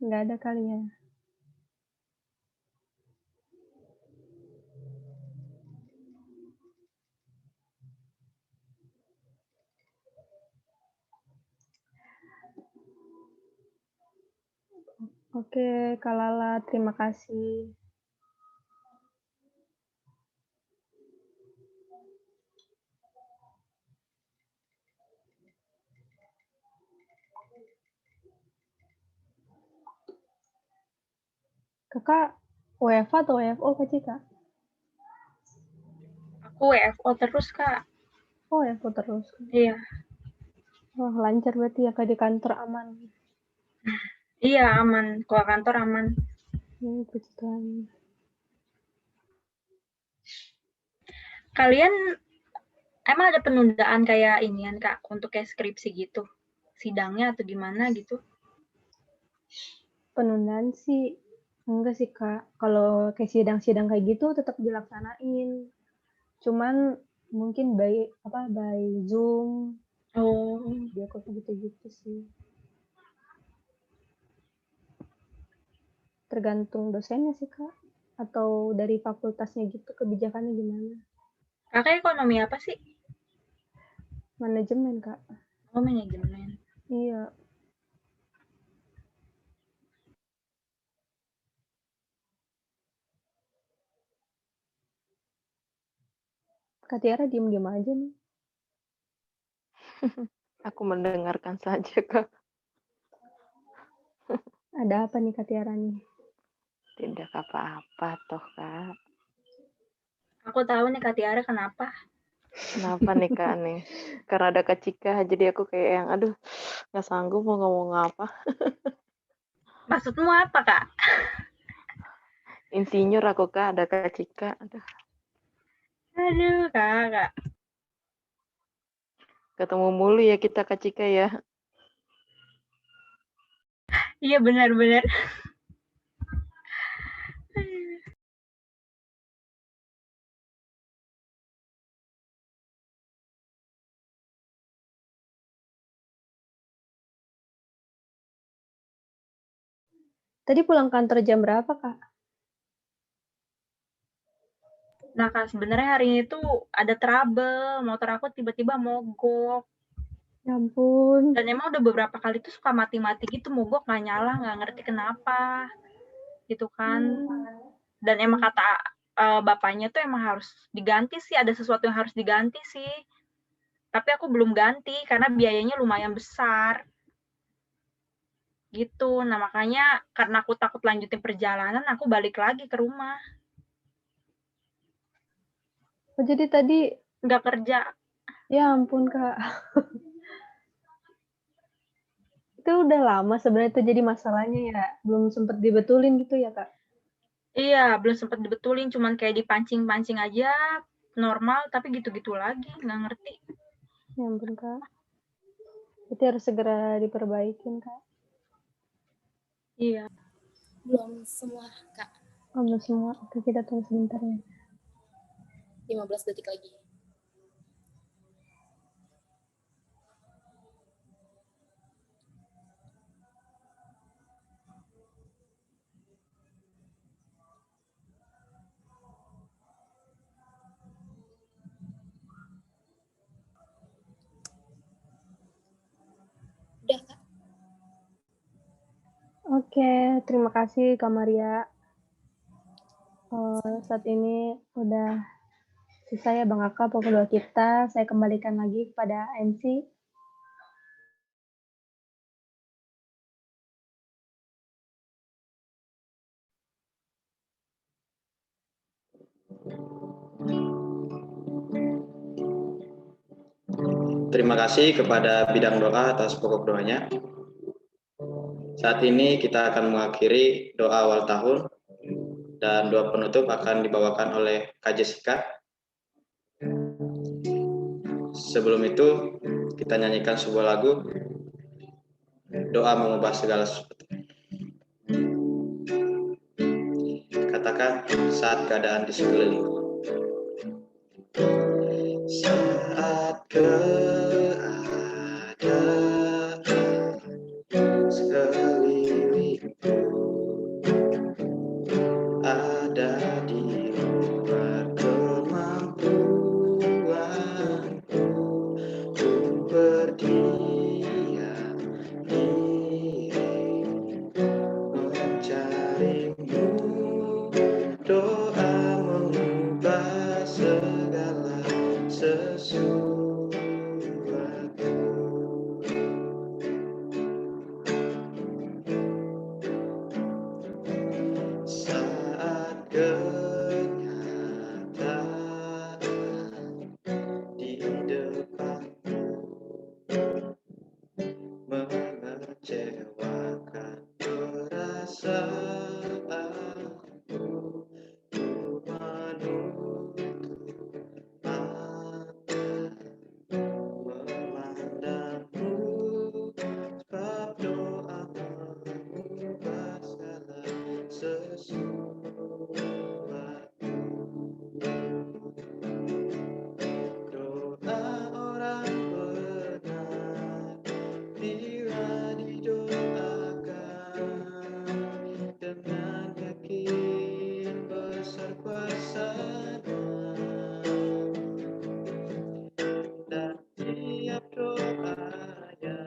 Nggak ada kali ya. Oke, Kak Lala, terima kasih. Kakak WFA atau WFO Kak Cika? Aku WFO terus Kak. Oh WFO terus. Iya. Wah lancar berarti ya Kak di kantor aman. Iya aman, kalau kantor aman. Puji Tuhan. Kalian emang ada penundaan kayak inian Kak untuk kayak skripsi gitu? Sidangnya atau gimana gitu? Penundaan sih enggak sih Kak. Kalau kayak sidang-sidang kayak gitu tetap dilaksanain. Cuman mungkin by Zoom. Oh. Dia kok gitu-gitu sih. Tergantung dosennya sih Kak. Atau dari fakultasnya gitu kebijakannya gimana. Kakak ekonomi apa sih? Manajemen Kak. Oh manajemen. Iya. Kak Tiara diem-diem aja nih. Aku mendengarkan saja, Kak. Ada apa nih Kak Tiara nih? Tidak apa-apa toh, Kak. Aku tahu nih Kak Tiara kenapa. Kenapa nih, Kak, nih? Karena ada Kak Cika, jadi aku kayak yang, aduh, nggak sanggup mau ngomong apa. Maksudmu apa, Kak? Insinyur aku, Kak, ada Kak Cika. Aduh, Kak. Ketemu mulu ya kita, Kak Cika, ya. Iya, benar-benar. Tadi pulang kantor jam berapa, Kak? Nah, Kak, sebenarnya hari ini tuh ada trouble. Motor aku tiba-tiba mogok. Ya ampun. Dan emang udah beberapa kali tuh suka mati-mati gitu, mogok nggak nyala, nggak ngerti kenapa. Gitu kan. Dan emang kata bapaknya tuh emang harus diganti sih, ada sesuatu yang harus diganti sih. Tapi aku belum ganti karena biayanya lumayan besar. Gitu. Nah, makanya karena aku takut lanjutin perjalanan, aku balik lagi ke rumah. Oh, jadi tadi nggak kerja. Ya ampun, Kak. Itu udah lama sebenarnya itu jadi masalahnya ya, belum sempat dibetulin gitu ya, Kak? Iya, belum sempat dibetulin, cuman kayak dipancing-pancing aja, normal, tapi gitu-gitu lagi, nggak ngerti. Ya ampun, Kak. Itu harus segera diperbaikin, Kak. Iya. Belum semua, Kak. Oh, belum semua. Oke, kita tunggu sebentar ya. 15 detik lagi. Oke, terima kasih Kak Maria. Saat ini udah selesai ya Bang Aka pukul 2 kita. Saya kembalikan lagi kepada MC. Terima kasih kepada bidang doa atas pokok doanya. Saat ini kita akan mengakhiri doa awal tahun dan doa penutup akan dibawakan oleh Kak Jessica. Sebelum itu, kita nyanyikan sebuah lagu, Doa Mengubah Segala Sesuatu. Katakan saat keadaan di sekelilingku. Saat keadaan sekelilingku ada di luar kemampuanku, ku berdiam diri mencarimu. Doa mengubah segala sesuatu. Saat kenyataan di depanku mengecewakan perasaanku, ku menutup mata memandangmu, sebab doa mengubah segala sesuatu. Doa orang benar bila didoakan dengan yakin besar kuasanya, dan tiap doanya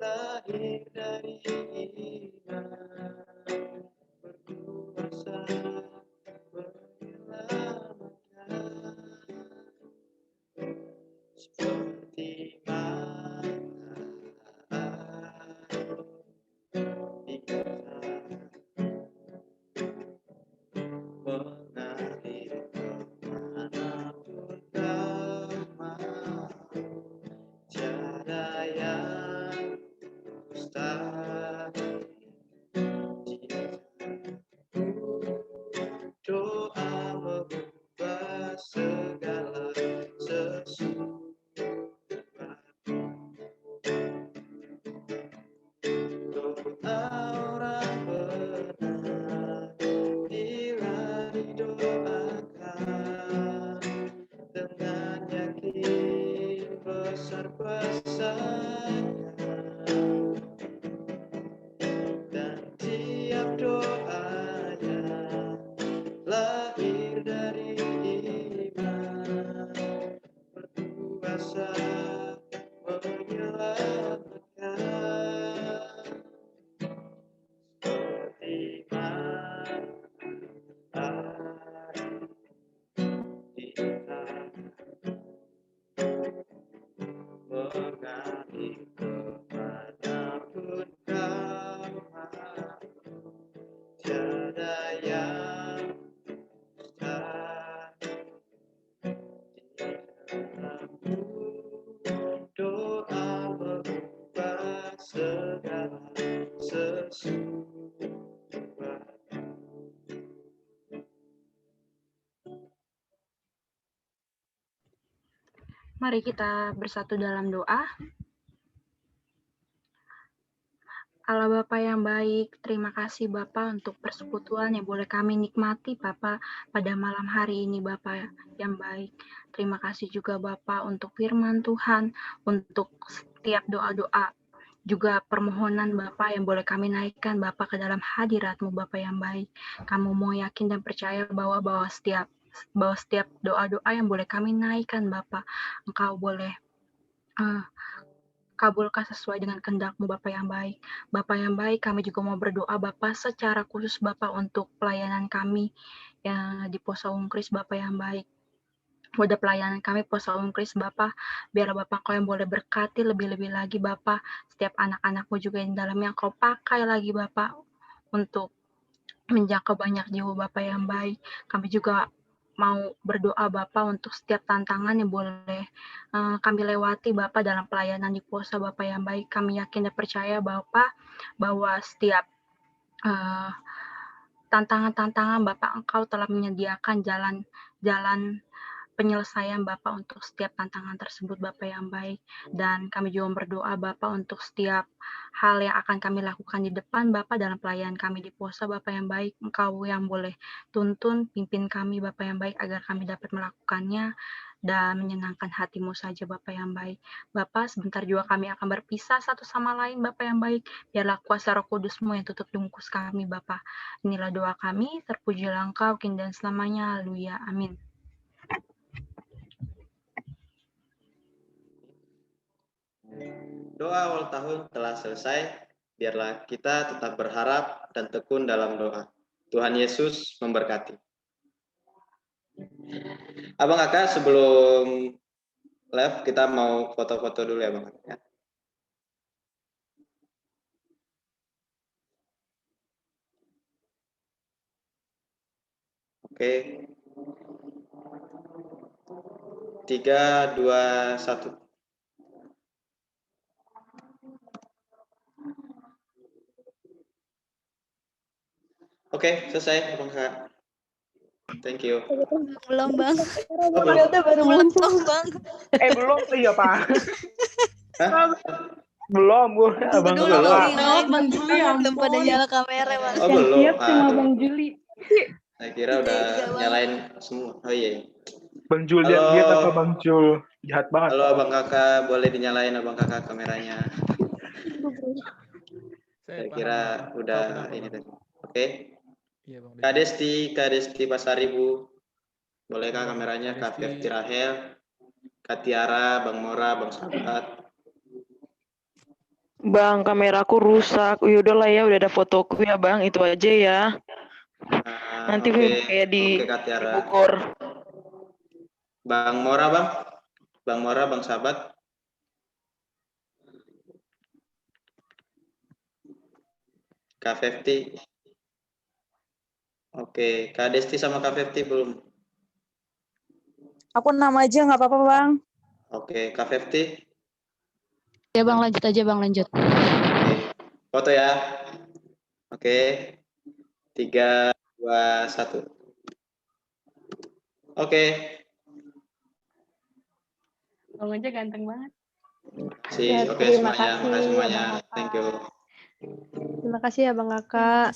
lahir dari iman berkuasa menyelamatkan, seperti mengalir kemanapun kau mau, tiada yang mustahil. Doa mengubah segala sesuatu. Doa orang benar bila didoakan dengan yakin besar kuasanya, dan tiap doanya lahir dari iman berkuasa menyelamatkan, seperti air di mengalir kemanapun kau mau, tiada yang mustahil di dalammu. Doa mengubah segala sesuatu. Mari kita bersatu dalam doa. Allah Bapa yang baik, terima kasih Bapa untuk persekutuan yang boleh kami nikmati Bapa pada malam hari ini Bapa yang baik. Terima kasih juga Bapa untuk firman Tuhan, untuk setiap doa-doa, juga permohonan Bapa yang boleh kami naikkan Bapa ke dalam hadirat-Mu Bapa yang baik. Kamu mau yakin dan percaya bahwa setiap doa-doa yang boleh kami naikkan Bapa, Engkau boleh kabulkan sesuai dengan kehendak-Mu Bapa yang baik. Bapa yang baik, kami juga mau berdoa Bapa secara khusus Bapa untuk pelayanan kami yang di Posa Unkris Bapa yang baik. Udah pelayanan kami Posa Unkris Bapa, biar Bapak Kau yang boleh berkati lebih-lebih lagi Bapak, setiap anak-anak-Mu juga yang dalamnya Kau pakai lagi Bapak untuk menjangkau banyak jiwa Bapak yang baik. Kami juga mau berdoa Bapak untuk setiap tantangan yang boleh kami lewati Bapak dalam pelayanan di Posa Bapak yang baik. Kami yakin dan percaya Bapak bahwa setiap tantangan-tantangan Bapak Engkau telah menyediakan jalan penyelesaian Bapak untuk setiap tantangan tersebut Bapak yang baik. Dan kami juga berdoa Bapak untuk setiap hal yang akan kami lakukan di depan Bapak dalam pelayanan kami di Posa Bapak yang baik. Engkau yang boleh tuntun, pimpin kami Bapak yang baik agar kami dapat melakukannya dan menyenangkan hati-Mu saja Bapak yang baik. Bapak, sebentar juga kami akan berpisah satu sama lain Bapak yang baik. Biarlah kuasa Roh Kudus-Mu yang tutup bungkus kami Bapak. Inilah doa kami, terpujilah Engkau kini dan selamanya. Haleluya. Amin. Doa awal tahun telah selesai, biarlah kita tetap berharap dan tekun dalam doa. Tuhan Yesus memberkati. Abang Kakak, sebelum live kita mau foto-foto dulu ya Bang Kakak. Oke. 3, 2, 1. Oke, selesai Abang Kakak. Thank you. Belum Bang. Belum. Baru muncul Bang. Belum iya Pak. Belum gue. Abang Dulu belum. Bang Juli ya belum pada nyala kamera Bang. Oh belum. Siap sama Aduh. Bang Juli. Saya kira udah nyalain semua. Oh iya. Bang Jul lihat apa Bang Jul? Jahat banget. Halo Abang Kakak, boleh dinyalain Abang Kakak kameranya. Saya kira udah ini tadi. Oke. Kak Desti Pasaribu. Bolehkah kameranya Kak Fefti Rahel, Kak Tiara, Bang Mora, Bang Sahabat. Bang, kameraku rusak. Yaudah lah ya, udah ada fotoku ya Bang, itu aja ya. Nanti kayak di Kak Tiara. Bogor. Bang Mora, Bang. Bang Mora, Bang Sahabat. Kak Fefti. Oke, Kak Desti sama Kak Fefti belum? Aku nama aja nggak apa-apa Bang. Oke, Kak Fefti. Ya Bang, lanjut aja Bang, lanjut. Oke, foto ya. Oke, 3, 2, 1. Oke. Bang aja ganteng banget. Oke semuanya, makasih semuanya. Thank you. Terima kasih ya Bang Kakak.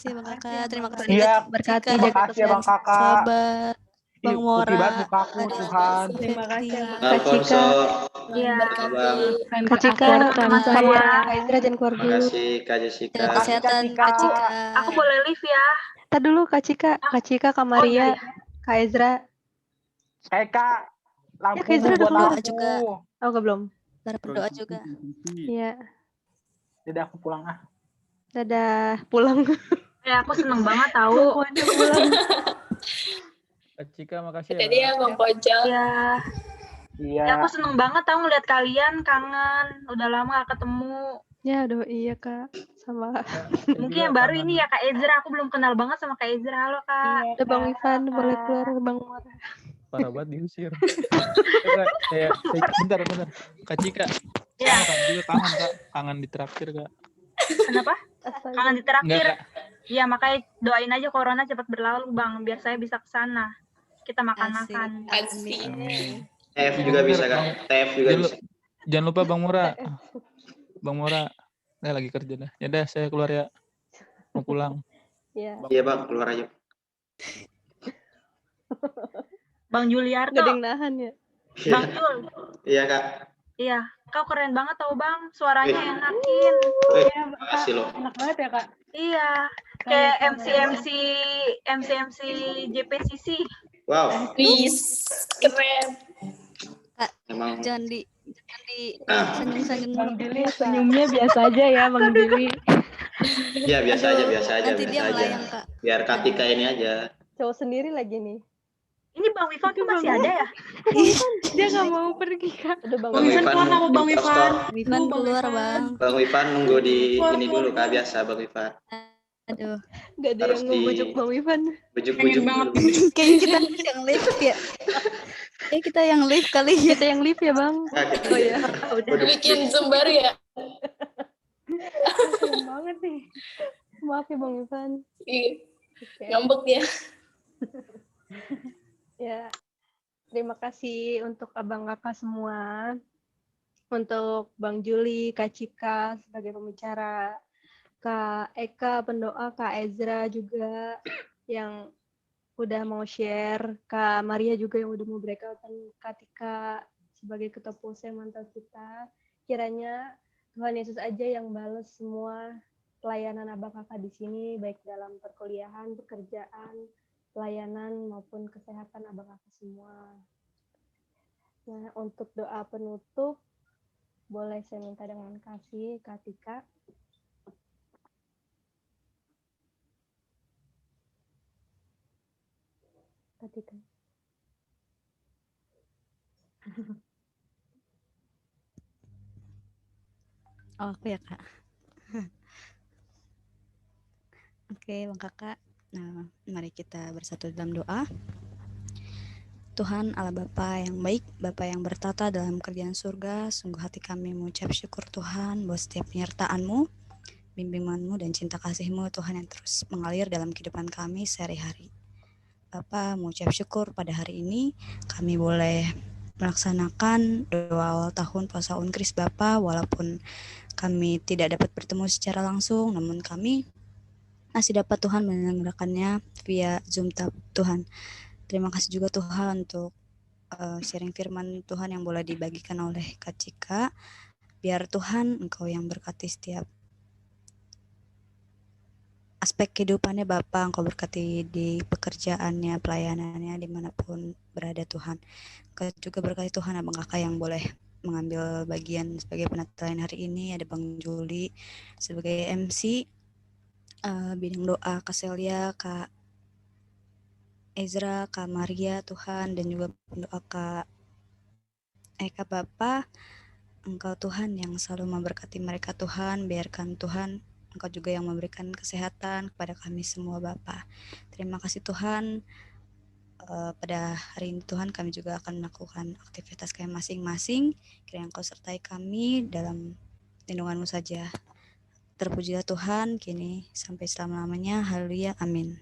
Terima kasih Iya, berkati terima kasih ya Bang Kakak. Sahabat. Bang Putih Mora. banget mukaku, Tuhan. Terima kasih ya Bang Alfonso. Iya. Kak Cika, sama saya. Kak Izra jangan keluar dulu. Makasih Kak Jessica. Kesehatan Kak Cika. Aku boleh live ya? Ntar dulu Kak Cika, Kak Maria, Kak Ezra. Kak, lampu Kak Ezra udah keluar juga. Oh, belum. Berdoa juga. Iya. Dadah, aku pulang ah. Dadah, pulang. Ya, aku seneng banget tahu. Pulang. Kak Cika, makasih ya. Tadi ya Bang Pojol. Iya. Iya. Ya, aku seneng banget tahu ngeliat kalian, kangen. Udah lama gak ketemu. Ya, aduh iya Kak. Sama. Mungkin yang baru ini ya Kak Ezra. Aku belum kenal banget sama Kak Ezra. Halo Kak. Ada Bang Ivan, boleh keluar Bang Mora. Parah banget diusir. Bentar. Kak Cika. Ya. Juga kangen Kak. Kangen ditraktir Kak. Kenapa? Kangen ditraktir. Iya, makanya doain aja corona cepat berlalu Bang. Biar saya bisa ke sana. Kita makan-makan. Amin. TF juga bisa Kak. TF juga bisa. Jangan lupa Bang Mora. Bang Mora. Lagi kerja dah. Ya dah, saya keluar ya. Mau pulang. Iya Bang, keluar aja. Bang Juliarto. Gak ada yang nahan ya. Bang Jul. Iya Kak. Iya, kau keren banget tau Bang. Suaranya enakin. Iya, makasih loh. Enak banget ya Kak. Iya, kayak MC JPCC. Wow. Wis, keren. Kak, Emang jangan Jadi senyum-senyum Bang dulu. Billy senyumnya biasa aja ya, Bang Billy. Ya biasa aja, biasa aja, Nanti dia biasa aja. melayang, Kak. Biar Katika ini aja. Cowok sendiri lagi nih. Ini Bang Wifan tuh masih ada ya? Dia nggak mau pergi, Kak. Udah Bang Bang Wifan keluar, Bang di Wifan. Wifan keluar, Bang. Bang Wifan nunggu di Keluar, ini keluar, dulu Kak, keluar. biasa Bang Wifan. Aduh. Nggak ada Harus yang ngebujuk di- Bang Wifan. Bujuk-bujuk Pengen dulu. Kayaknya kita yang live ya. Kayak kita yang live kali ya. Kita yang live ya, Bang. Nah, kita Oh ya. Udah Bikin Zoom baru ya? Keren banget nih. Maaf ya, Bang Wifan. Iya, Oke. ngambek dia. Ya, terima kasih untuk abang kakak semua, untuk Bang Juli, Kak Cika sebagai pembicara, Kak Eka pendoa, Kak Ezra juga yang udah mau share, Kak Maria juga yang udah mau breakout, dan Kak Tika sebagai ketua pulsa yang mantau kita. Kiranya Tuhan Yesus aja yang balas semua pelayanan abang kakak di sini, baik dalam perkuliahan, pekerjaan, pelayanan maupun kesehatan abang kakak semua. Nah, untuk doa penutup, boleh saya minta dengan kasih Kak Tika. Kak Tika. Oh, aku ya, Kak. Oke, Bang Kakak. Nah, mari kita bersatu dalam doa. Tuhan Allah Bapa yang baik, Bapa yang bertata dalam kerjaan surga, sungguh hati kami mengucap syukur Tuhan buat setiap penyertaan-Mu, bimbingan-Mu, dan cinta kasih-Mu Tuhan yang terus mengalir dalam kehidupan kami sehari-hari. Bapa mengucap syukur pada hari ini kami boleh melaksanakan doa awal tahun puasa Unkris Bapa, walaupun kami tidak dapat bertemu secara langsung, namun kami masih dapat Tuhan menyelenggarakannya via Zoom Tuhan. Terima kasih juga Tuhan untuk sharing firman Tuhan yang boleh dibagikan oleh Kak Cika. Biar Tuhan Engkau yang berkati setiap aspek kehidupannya Bapa, Engkau berkati di pekerjaannya, pelayanannya, dimanapun berada Tuhan. Engkau juga berkati Tuhan abang kakak yang boleh mengambil bagian sebagai penatalan hari ini. Ada Bang Juli sebagai MC, bidang doa Kak Celia, Kak Ezra, Kak Maria Tuhan, dan juga pendoa Kak Eka Bapa. Engkau Tuhan yang selalu memberkati mereka Tuhan, biarkan Tuhan Engkau juga yang memberikan kesehatan kepada kami semua Bapa. Terima kasih Tuhan. Pada hari ini Tuhan kami juga akan melakukan aktivitas kami masing-masing. Kiranya Engkau sertai kami dalam lindungan-Mu saja. Terpujilah Tuhan kini sampai selama-lamanya. Haleluya. Amin.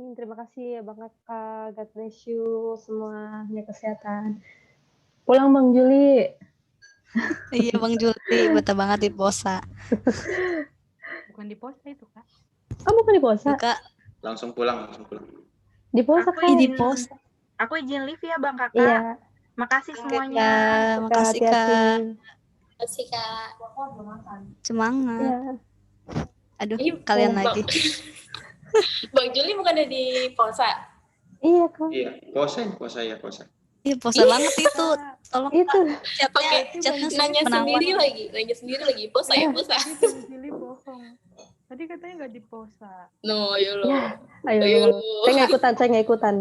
Terima kasih ya Bang Kakak. God bless you semuanya, kesehatan. Pulang Bang Juli. Iya Bang Juli, betah banget di posa. Bukan di posa itu Kak. Oh bukan di posa? Kak. Langsung pulang. Di posa Aku Kak. izin, aku izin live ya Bang Kakak. Iya. Makasih semuanya. Makasih Kak. Makasih Kak. Semangat. Iya. Aduh, Ini kalian Bang- lagi. Bang Juli bukannya di Posa? Iya Kak. Iya, puasa ya, puasa. Iya, posa banget itu. Tolong itu. Chatnya Nanya penawar. nanya sendiri lagi. Posa ya, Posa. Bang Juli bohong. Tadi katanya nggak di posa. No, ayo lo. Ya, ayo. Saya nggak ikutan.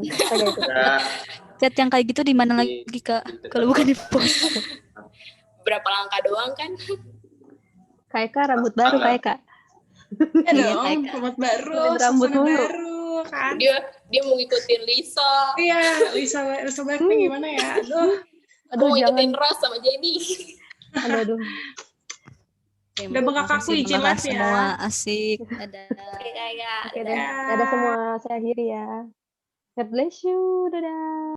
Chat yang kayak gitu di mana lagi Kak? Kalau bukan di posa. Berapa langkah doang kan? Kak Eka rambut baru Kak Eka. Iya dong, rambut baru, Rambut suasana mulu. baru kan. Dia mau ngikutin Lisa. Iya, Lisa Blackpink gimana ya? Aduh, Mau ngikutin jangan. Ras sama Jenny. Aduh. Udah bengkak aku izin live ya. Semua asik. Oke, Kak. Oke deh. Dadah semua. Saya akhiri ya. God bless you. Dadah.